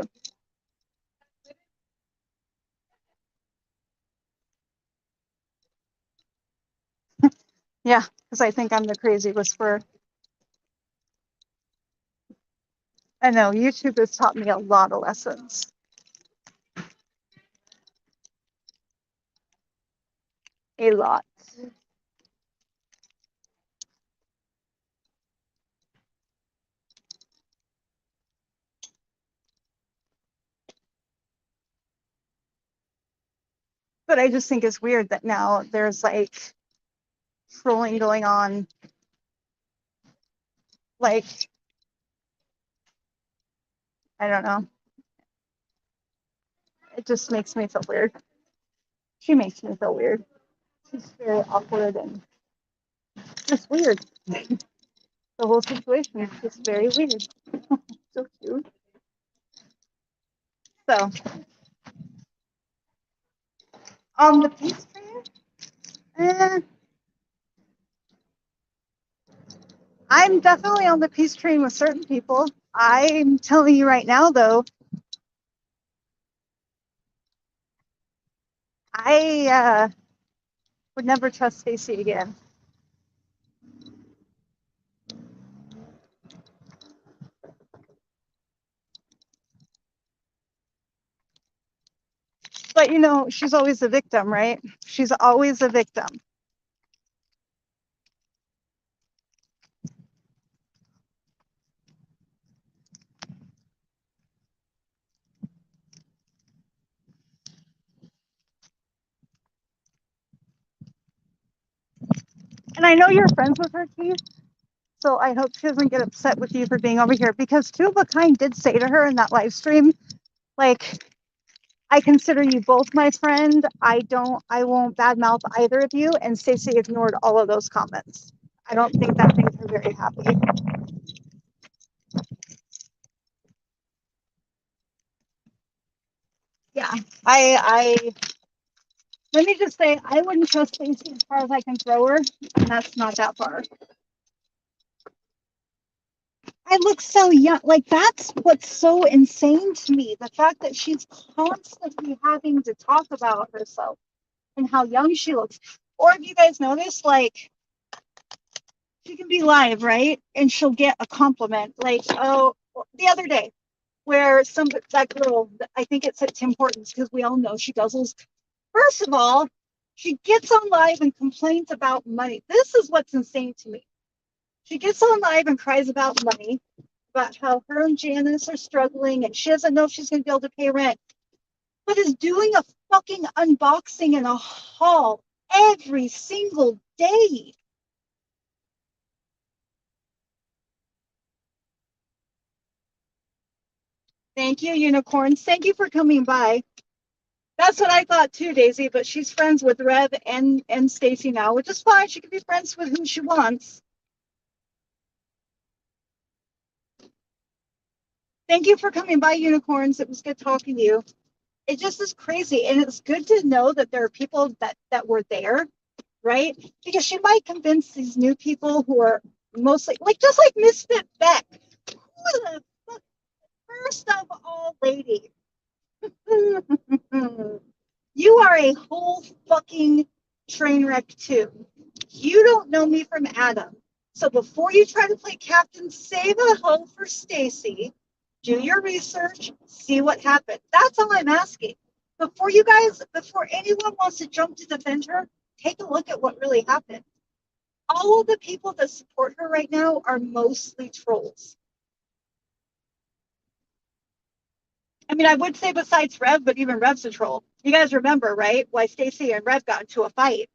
A: Yeah, because I think I'm the crazy whisperer. I know YouTube has taught me a lot of lessons. A lot. But I just think it's weird that now there's like trolling going on. Like, I don't know. It just makes me feel weird. She makes me feel weird. She's very awkward and just weird. The whole situation is just very weird. So cute. So, on the peace train, I'm definitely on the peace train with certain people. I'm telling you right now, though, I would never trust Stacey again. But you know, she's always a victim, right? She's always a victim. And I know you're friends with her, Keith. So I hope she doesn't get upset with you for being over here, because Two of a Kind did say to her in that live stream, like, I consider you both my friend. I won't badmouth either of you. And Stacey ignored all of those comments. I don't think that makes her very happy. Yeah, I Let me just say, I wouldn't trust Stacey as far as I can throw her, and that's not that far. I look so young. Like, that's what's so insane to me. The fact that she's constantly having to talk about herself and how young she looks. Or if you guys notice, like, she can be live, right? And she'll get a compliment. Like, oh, the other day, where that girl, I think it's at Tim Hortons, because we all know she guzzles. First of all, she gets on live and complains about money. This is what's insane to me. She gets on live and cries about money, about how her and Janice are struggling and she doesn't know if she's going to be able to pay rent, but is doing a fucking unboxing in a haul every single day. Thank you, unicorns. Thank you for coming by. That's what I thought too, Daisy, but she's friends with Rev and Stacey now, which is fine. She can be friends with who she wants. Thank you for coming by, unicorns. It was good talking to you. It just is crazy. And it's good to know that there are people that were there, right? Because she might convince these new people who are mostly, like, just like Misfit Beck. Who the fuck? First of all, lady. You are a whole fucking train wreck too. You don't know me from Adam. So before you try to play Captain Save a Hoe for Stacey, do your research, see what happened. That's all I'm asking. Before anyone wants to jump to defend her, take a look at what really happened. All of the people that support her right now are mostly trolls. I mean, I would say besides Rev, but even Rev's a troll. You guys remember, right? Why Stacey and Rev got into a fight.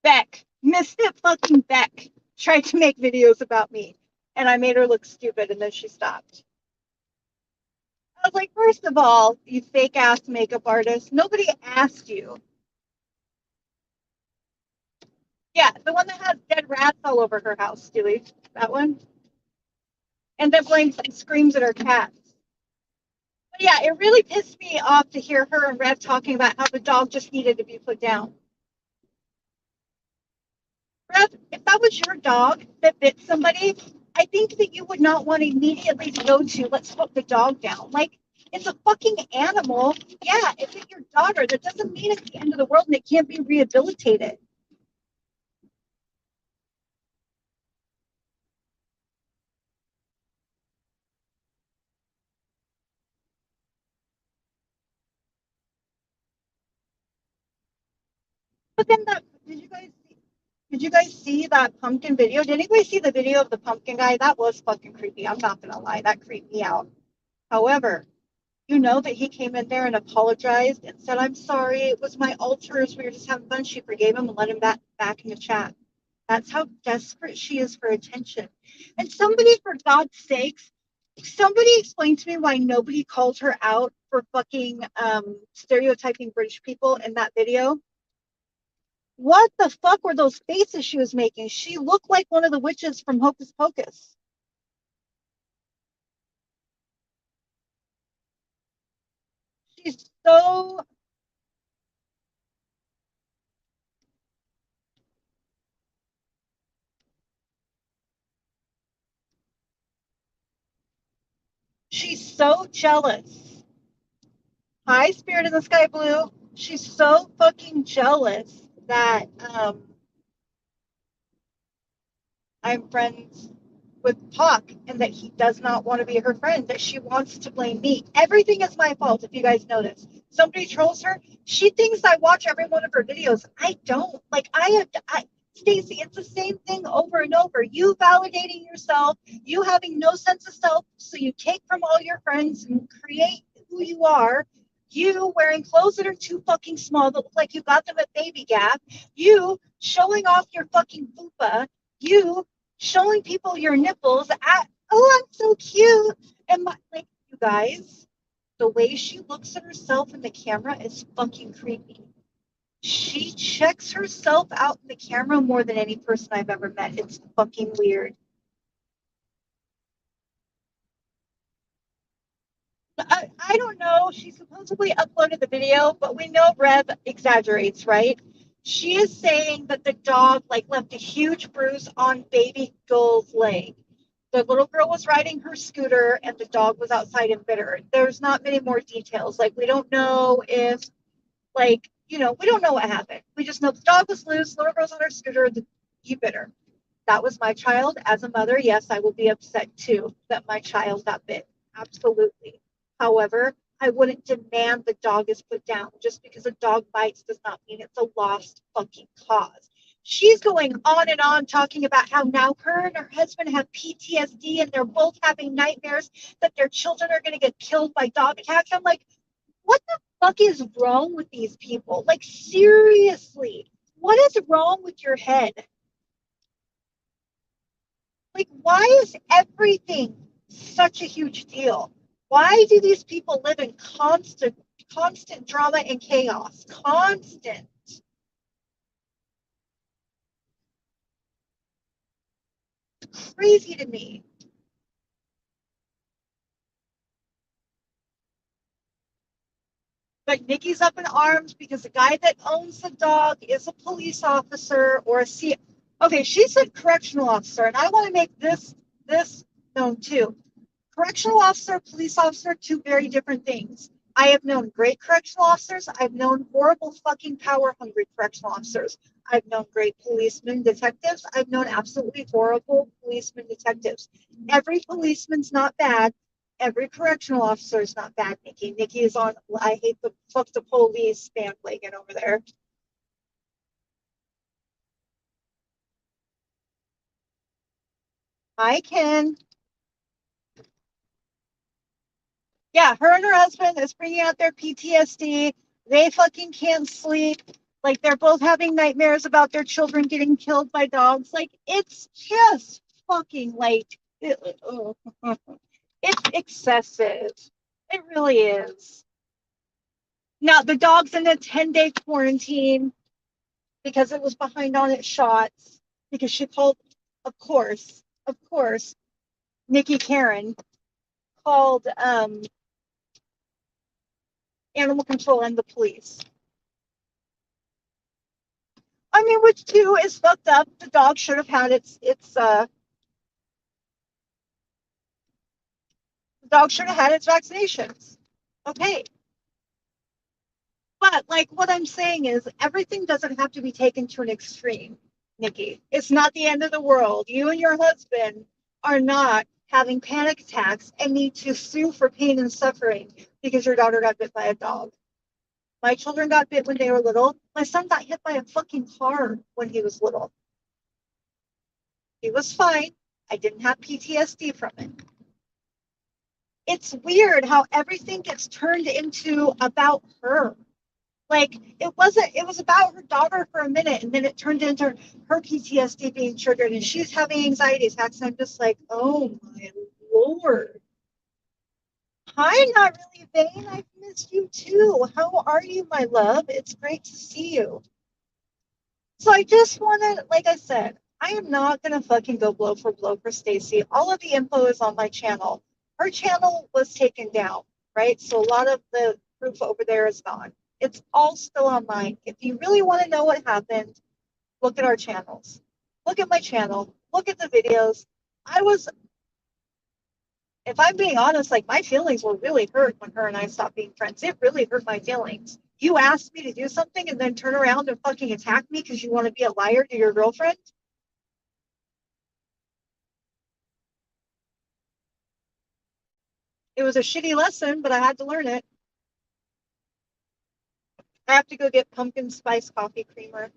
A: Beck, Misfit fucking Beck, tried to make videos about me, and I made her look stupid, and then she stopped. I was like, first of all, you fake ass makeup artist, nobody asked you. Yeah, the one that has dead rats all over her house, Stewie. That one. And then blinks and screams at her cats. But yeah, it really pissed me off to hear her and Rev talking about how the dog just needed to be put down. Rev, if that was your dog that bit somebody, I think that you would not want to immediately go to, let's put the dog down. Like, it's a fucking animal. Yeah, if it's your daughter, that doesn't mean it's the end of the world and it can't be rehabilitated. But then did you guys see that pumpkin video? Did anybody see the video of the pumpkin guy? That was fucking creepy. I'm not gonna lie, that creeped me out. However, you know that he came in there and apologized and said, "I'm sorry, it was my altars. We were just having fun." She forgave him and let him back in the chat. That's how desperate she is for attention. And somebody, for God's sakes, somebody explain to me why nobody called her out for fucking stereotyping British people in that video. What the fuck were those faces she was making? She looked like one of the witches from Hocus Pocus. She's so she's so jealous. Hi, Spirit in the Sky Blue. She's so fucking jealous that I'm friends with Puck and that he does not want to be her friend, that she wants to blame me. Everything is my fault, if you guys notice. Somebody trolls her. She thinks I watch every one of her videos. I don't. Like, Stacey, it's the same thing over and over. You validating yourself, you having no sense of self, so you take from all your friends and create who you are. You wearing clothes that are too fucking small that look like you got them at Baby Gap. You showing off your fucking fupa. You showing people your nipples. Oh, I'm so cute. And like, you guys, the way she looks at herself in the camera is fucking creepy. She checks herself out in the camera more than any person I've ever met. It's fucking weird.
B: I don't know. She supposedly uploaded the video, but we know Rev exaggerates, right? She is saying that the dog like left a huge bruise on baby Gull's leg. The little girl was riding her scooter and the dog was outside and bit her. There's not many more details. Like we don't know if like, we don't know what happened. We just know the dog was loose, little girl's on her scooter, he bit her. That was my child. As a mother, yes, I would be upset too that my child got bit. Absolutely. However, I wouldn't demand the dog is put down. Just because a dog bites does not mean it's a lost fucking cause. She's going on and on talking about how now her and her husband have PTSD and they're both having nightmares that their children are going to get killed by dog attacks. I'm like, what the fuck is wrong with these people? Like, seriously, what is wrong with your head? Like, why is everything such a huge deal? Why do these people live in constant drama and chaos? Constant. Crazy to me. But Nikki's up in arms because the guy that owns the dog is a police officer or a C. Okay, she said correctional officer, and I want to make this known too. Correctional officer, police officer, two very different things. I have known great correctional officers. I've known horrible fucking power hungry correctional officers. I've known great policemen, detectives. I've known absolutely horrible policemen, detectives. Every policeman's not bad. Every correctional officer is not bad, Nikki. Nikki is on, I hate the fuck the police bandwagon over there. I can. Yeah, her and her husband is bringing out their PTSD. They fucking can't sleep. Like they're both having nightmares about their children getting killed by dogs. Like it's just fucking like it's excessive. It really is. Now the dog's in a 10-day quarantine because it was behind on its shots. Because she called, of course, Nikki Karen called animal control and the police. I mean, which too is fucked up. The dog should have had the dog should have had its vaccinations. Okay. But like what I'm saying is everything doesn't have to be taken to an extreme, Nikki. It's not the end of the world. You and your husband are not having panic attacks and need to sue for pain and suffering because your daughter got bit by a dog. My children got bit when they were little. My son got hit by a fucking car when he was little. He was fine. I didn't have PTSD from it. It's weird how everything gets turned into about her. Like it was about her daughter for a minute and then it turned into her PTSD being triggered and she's having anxiety attacks. And I'm just like, oh my Lord. Hi, not really vain. I've missed you too. How are you, my love? It's great to see you. So I just wanted, like I said, I am not gonna fucking go blow for Stacey. All of the info is on my channel. Her channel was taken down, right? So a lot of the proof over there is gone. It's all still online. If you really want to know what happened, look at our channels. Look at my channel. Look at the videos. I was, if I'm being honest, like my feelings were really hurt when her and I stopped being friends. It really hurt my feelings. You asked me to do something and then turn around and fucking attack me because you want to be a liar to your girlfriend. It was a shitty lesson, but I had to learn it. I have to go get pumpkin spice coffee creamer.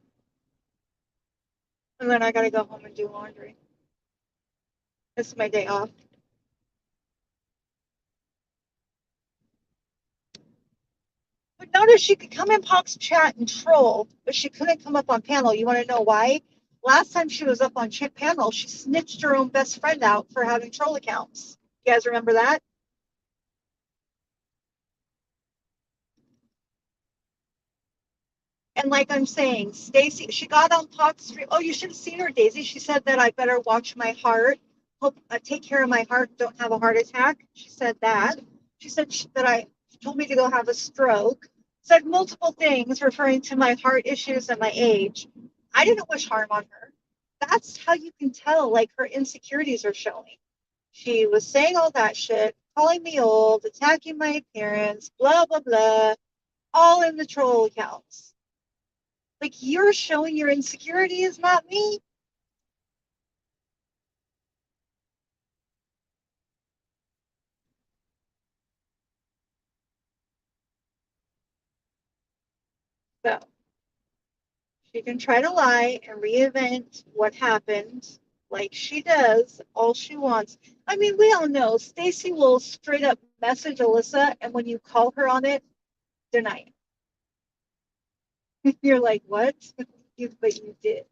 B: And then I gotta go home and do laundry. This is my day off. But notice she could come in Pox chat and troll, but she couldn't come up on panel. You want to know why? Last time she was up on panel, she snitched her own best friend out for having troll accounts. You guys remember that? And like I'm saying, Stacey, she got on Pox stream. Oh, you should have seen her, Daisy. She said that I better watch my heart, hope take care of my heart, don't have a heart attack. She said that. She said that I She told me to go have a stroke. Said multiple things referring to my heart issues and my age. I didn't wish harm on her. That's how you can tell, like, her insecurities are showing. She was saying all that shit, calling me old, attacking my appearance, blah, blah, blah, all in the troll accounts. Like, you're showing your insecurities, not me. So she can try to lie and reinvent what happened like she does all she wants. I mean, we all know Stacey will straight up message Alyssa, and when you call her on it, deny it. You're like, what? But you did.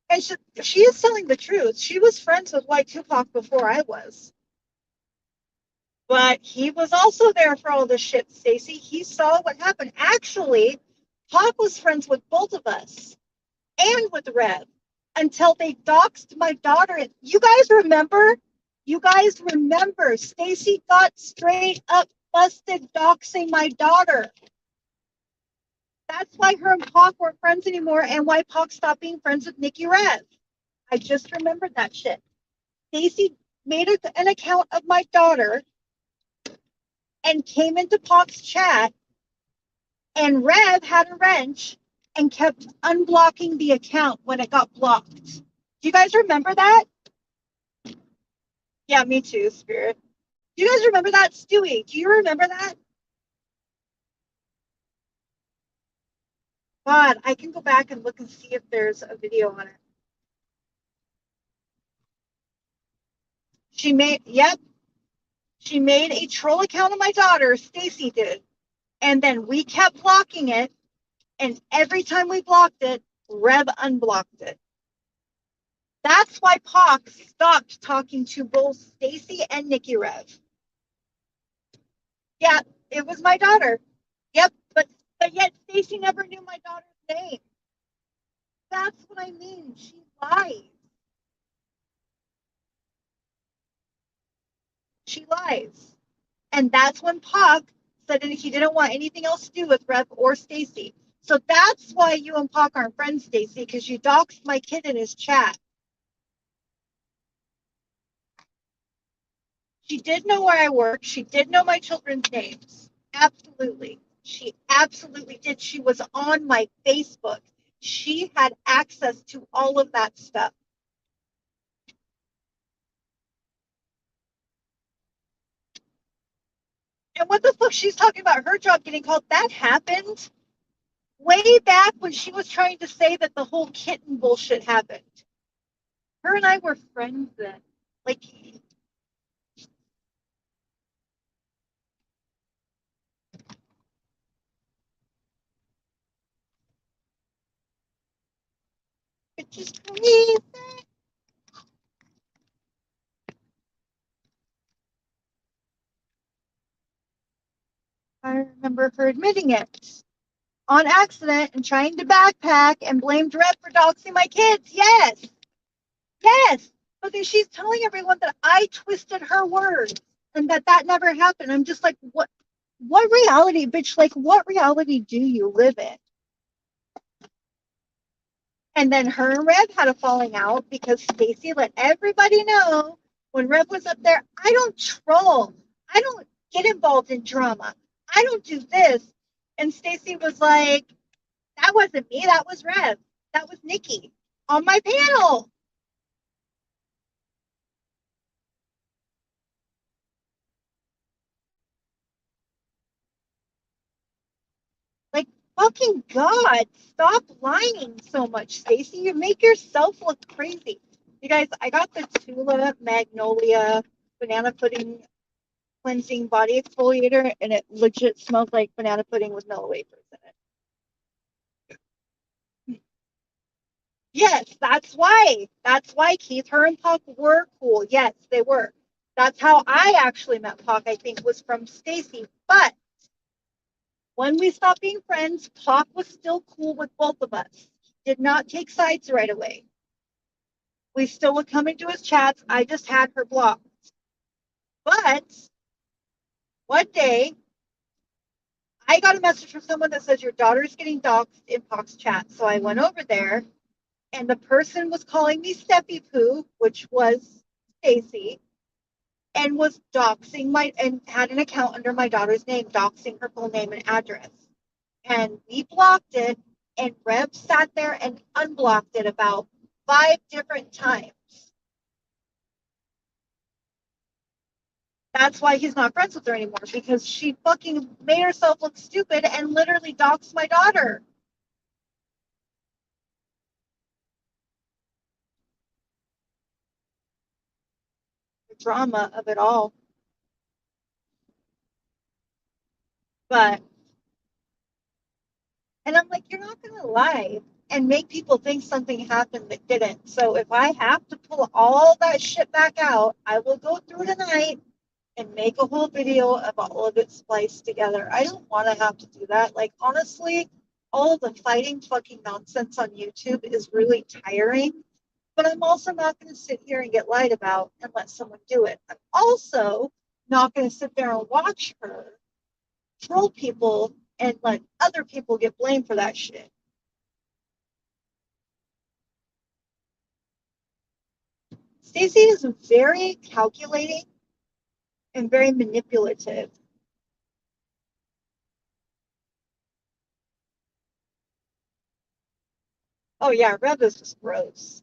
B: And she is telling the truth. She was friends with White Tupac before I was. But he was also there for all this shit, Stacey. He saw what happened. Actually, Pac was friends with both of us and with Rev until they doxed my daughter. You guys remember? You guys remember? Stacey got straight up busted doxing my daughter. That's why her and Pac weren't friends anymore, and why Pac stopped being friends with Nikki Rev. I just remembered that shit. Stacey made an account of my daughter and came into Pac's chat, and Rev had a wrench and kept unblocking the account when it got blocked. Do you guys remember that? Yeah, me too, Spirit. Do you guys remember that, Stewie? Do you remember that? God, I can go back and look and see if there's a video on it. Yep, she made a troll account of my daughter, Stacey did. And then we kept blocking it. And every time we blocked it, Rev unblocked it. That's why Pac stopped talking to both Stacey and Nikki Rev. Yeah, it was my daughter. Yep, but yet Stacey never knew my daughter's name. That's what I mean. She lies. She lies. And that's when Pac said that he didn't want anything else to do with Rev or Stacey. So that's why you and Pac aren't friends, Stacey, because you doxed my kid in his chat. She did know where I worked. She did know my children's names. Absolutely. She absolutely did. She was on my Facebook. She had access to all of that stuff. And what the fuck she's talking about her job getting called? That happened way back when she was trying to say that the whole kitten bullshit happened. Her and I were friends then. Like, it's just crazy. I remember her admitting it on accident and trying to backpack and blamed Red for doxing my kids. Yes. Yes. But then she's telling everyone that I twisted her words and that never happened. I'm just like, what reality, bitch? Like, what reality do you live in? And then her and Rev had a falling out because Stacey let everybody know when Rev was up there, I don't troll. I don't get involved in drama. I don't do this. And Stacey was like, that wasn't me. That was Rev. That was Nikki on my panel. Like, fucking God, stop lying so much, Stacey. You make yourself look crazy. You guys, I got the Tula Magnolia banana pudding cleansing body exfoliator, and it legit smells like banana pudding with no wafers in it. Yes, that's why. That's why Keith, her and Puck were cool. Yes, they were. That's how I actually met Puck, I think, was from Stacey. But When we stopped being friends, Pac was still cool with both of us. Did not take sides right away. We still would come into his chats. I just had her blocked. But one day, I got a message from someone that says your daughter's getting doxxed in Pac's chat. So I went over there, and the person was calling me Steffi Poo, which was Stacey, and was doxing and had an account under my daughter's name, doxing her full name and address. And we blocked it, and Rev sat there and unblocked it about 5 different times. That's why he's not friends with her anymore, because she fucking made herself look stupid and literally doxed my daughter. The drama of it all. But, and I'm like, you're not going to lie and make people think something happened that didn't. So if I have to pull all that shit back out, I will go through tonight and make a whole video of all of it spliced together. I don't want to have to do that. Like, honestly, all of the fighting fucking nonsense on YouTube is really tiring. But I'm also not going to sit here and get lied about and let someone do it. I'm also not going to sit there and watch her troll people and let other people get blamed for that shit. Stacey is very calculating and very manipulative. Oh yeah, Rev is just gross.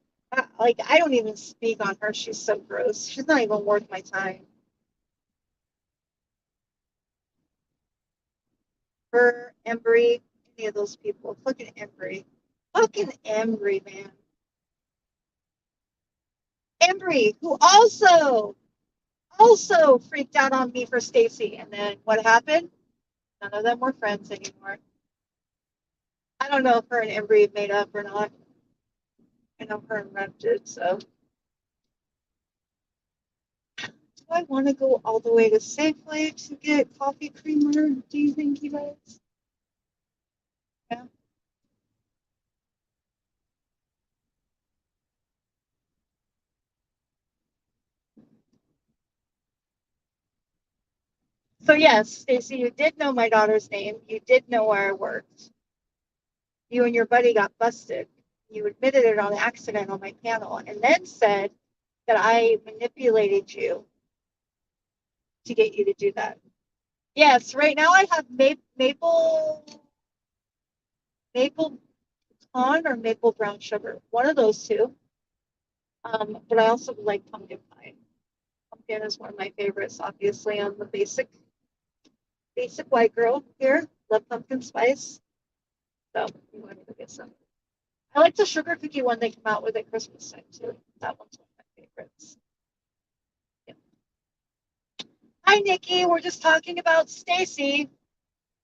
B: Like, I don't even speak on her. She's so gross. She's not even worth my time. Her, Embry, any of those people. Fucking Embry. Fucking Embry, man. Embry, who also freaked out on me for Stacey. And then what happened? None of them were friends anymore. I don't know if her and Embry made up or not. I know her and Rev did, so. Do I want to go all the way to Safeway to get coffee creamer? Do you think, you guys? Yeah. So yes, Stacey, you did know my daughter's name. You did know where I worked. You and your buddy got busted. You admitted it on accident on my panel, and then said that I manipulated you to get you to do that. Yes, right now I have maple pecan or maple brown sugar, one of those two. But I also like pumpkin pie. Pumpkin is one of my favorites. Obviously, I'm the basic white girl here. Love pumpkin spice. So you want to get some. I like the sugar cookie one they come out with at Christmas time too. That one's one of my favorites. Yeah. Hi, Nikki. We're just talking about Stacey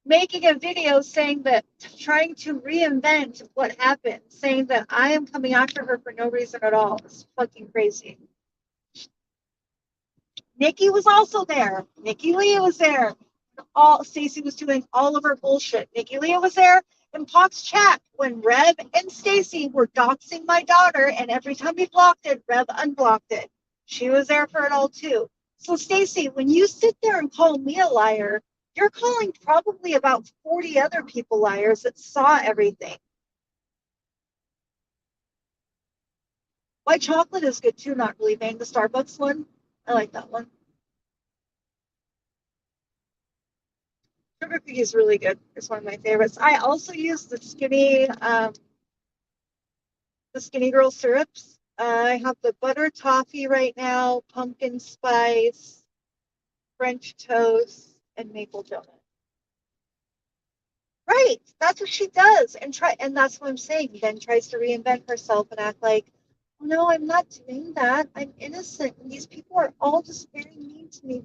B: making a video saying that, trying to reinvent what happened, saying that I am coming after her for no reason at all. It's fucking crazy. Nikki was also there. Nikki Leah was there. All Stacey was doing all of her bullshit. Nikki Leah was there in Pac's chat when Rev and Stacey were doxing my daughter, and every time we blocked it, Rev unblocked it. She was there for it all too. So Stacey, when you sit there and call me a liar, you're calling probably about 40 other people liars that saw everything. White chocolate is good too, not really bang the Starbucks one. I like that one. Sugar cookie is really good. It's one of my favorites. I also use the Skinny Girl syrups. I have the butter toffee right now, pumpkin spice, French toast, and maple donut. Right, that's what she does, and that's what I'm saying. Then tries to reinvent herself and act like, oh, no, I'm not doing that. I'm innocent, and these people are all just very mean to me.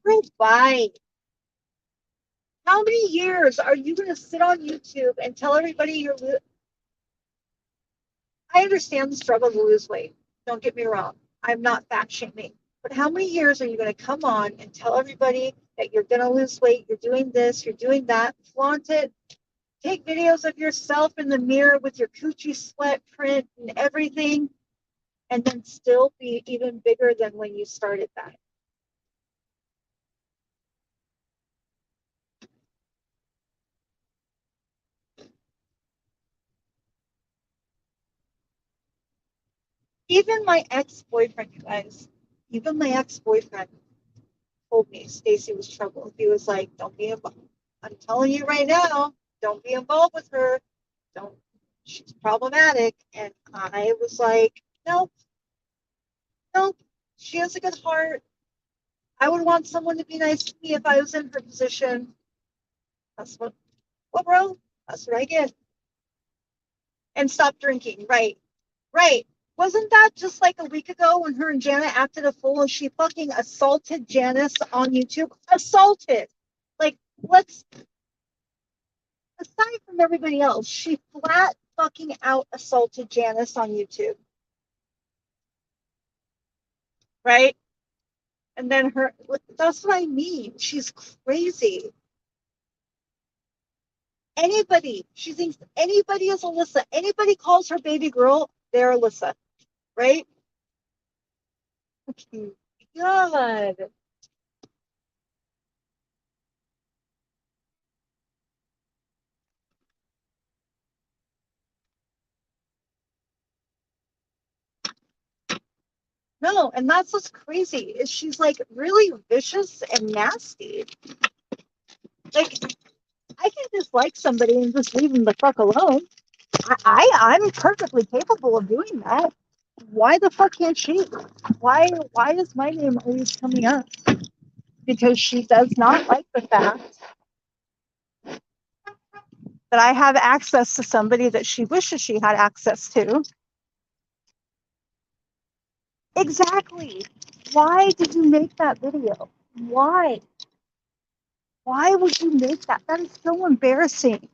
B: Girl, bye. How many years are you going to sit on YouTube and tell everybody you're? I understand the struggle to lose weight. Don't get me wrong. I'm not fat shaming. But how many years are you going to come on and tell everybody that you're going to lose weight, you're doing this, you're doing that, flaunt it, take videos of yourself in the mirror with your coochie sweat print and everything, and then still be even bigger than when you started that? Even my ex-boyfriend, you guys, even my ex-boyfriend told me Stacey was trouble. He was like, don't be involved. I'm telling you right now, don't be involved with her. Don't, she's problematic. And I was like, nope, nope, she has a good heart. I would want someone to be nice to me if I was in her position. That's what, bro? That's what I get. And stop drinking. Right. Right. Wasn't that just like a week ago when her and Janet acted a fool and she fucking assaulted Janice on YouTube? Assaulted. Like, let's, aside from everybody else, she flat fucking out assaulted Janice on YouTube. Right? And then her, that's what I mean. She's crazy. Anybody, she thinks anybody is Alyssa. Anybody calls her baby girl, they're Alyssa. Right? God. No, and that's what's crazy is she's like really vicious and nasty. Like I can dislike somebody and just leave them the fuck alone. I'm perfectly capable of doing that. Why the fuck can't she? Why is my name always coming up? Because she does not like the fact that I have access to somebody that she wishes she had access to. Exactly. Why did you make that video? Why? Why would you make that? That is so embarrassing.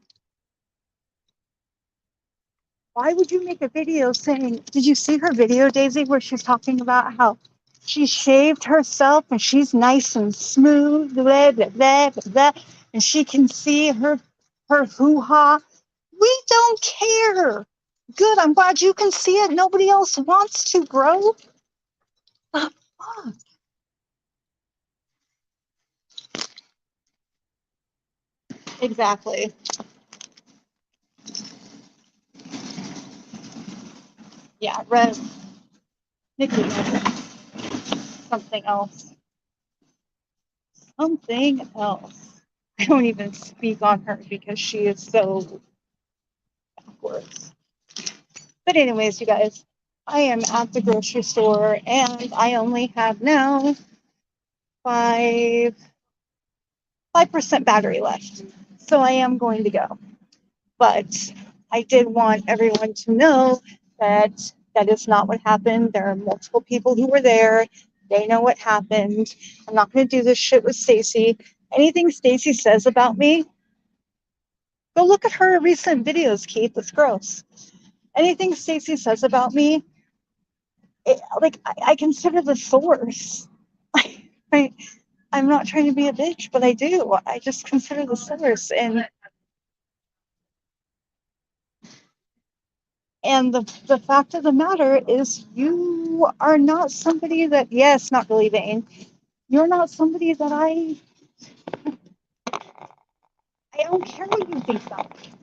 B: Why would you make a video saying, did you see her video, Daisy, where she's talking about how she shaved herself and she's nice and smooth, blah, blah, blah, blah, blah, and she can see her hoo-ha? We don't care. Good, I'm glad you can see it. Nobody else wants to, bro. Oh, fuck. Exactly. Yeah, Red, Nikki, something else. Something else. I don't even speak on her because she is so backwards. But anyways, you guys, I am at the grocery store and I only have now 5% battery left. So I am going to go. But I did want everyone to know that that is not what happened. There are multiple people who were there. They know what happened. I'm not going to do this shit with Stacey. Anything Stacey says about me, go look at her recent videos, Keith. It's gross. Anything Stacey says about me, I consider the source. I, I'm not trying to be a bitch, but I do. I just consider the source, and the fact of the matter is, you are not somebody that, yes, not really vain. You're not somebody that I don't care what you think about me.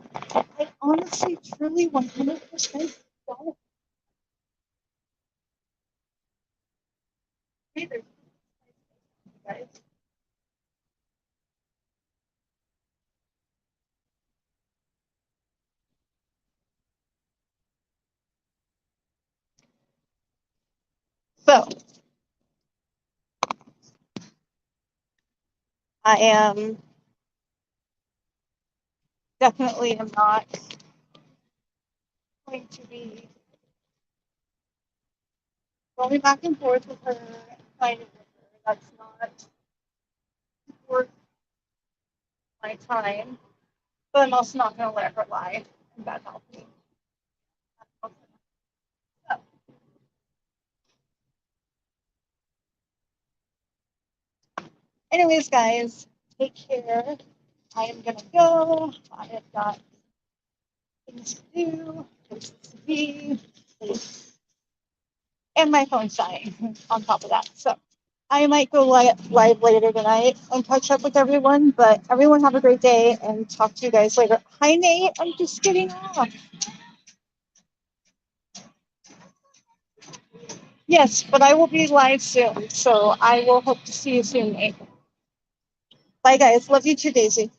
B: I honestly, truly, 100% don't. Either, guys. So I am definitely am not going to be going back and forth with her and fighting with her. That's not worth my time. But I'm also not going to let her lie and bad mouth me. So, Anyways, guys, take care. I am gonna go. I have got things to do, places to be, and my phone's dying on top of that. So I might go live later tonight and catch up with everyone. But everyone have a great day and talk to you guys later. Hi, Nate. I'm just getting off. Yes, but I will be live soon. So I will hope to see you soon, Nate. Bye, guys. Love you too, Daisy.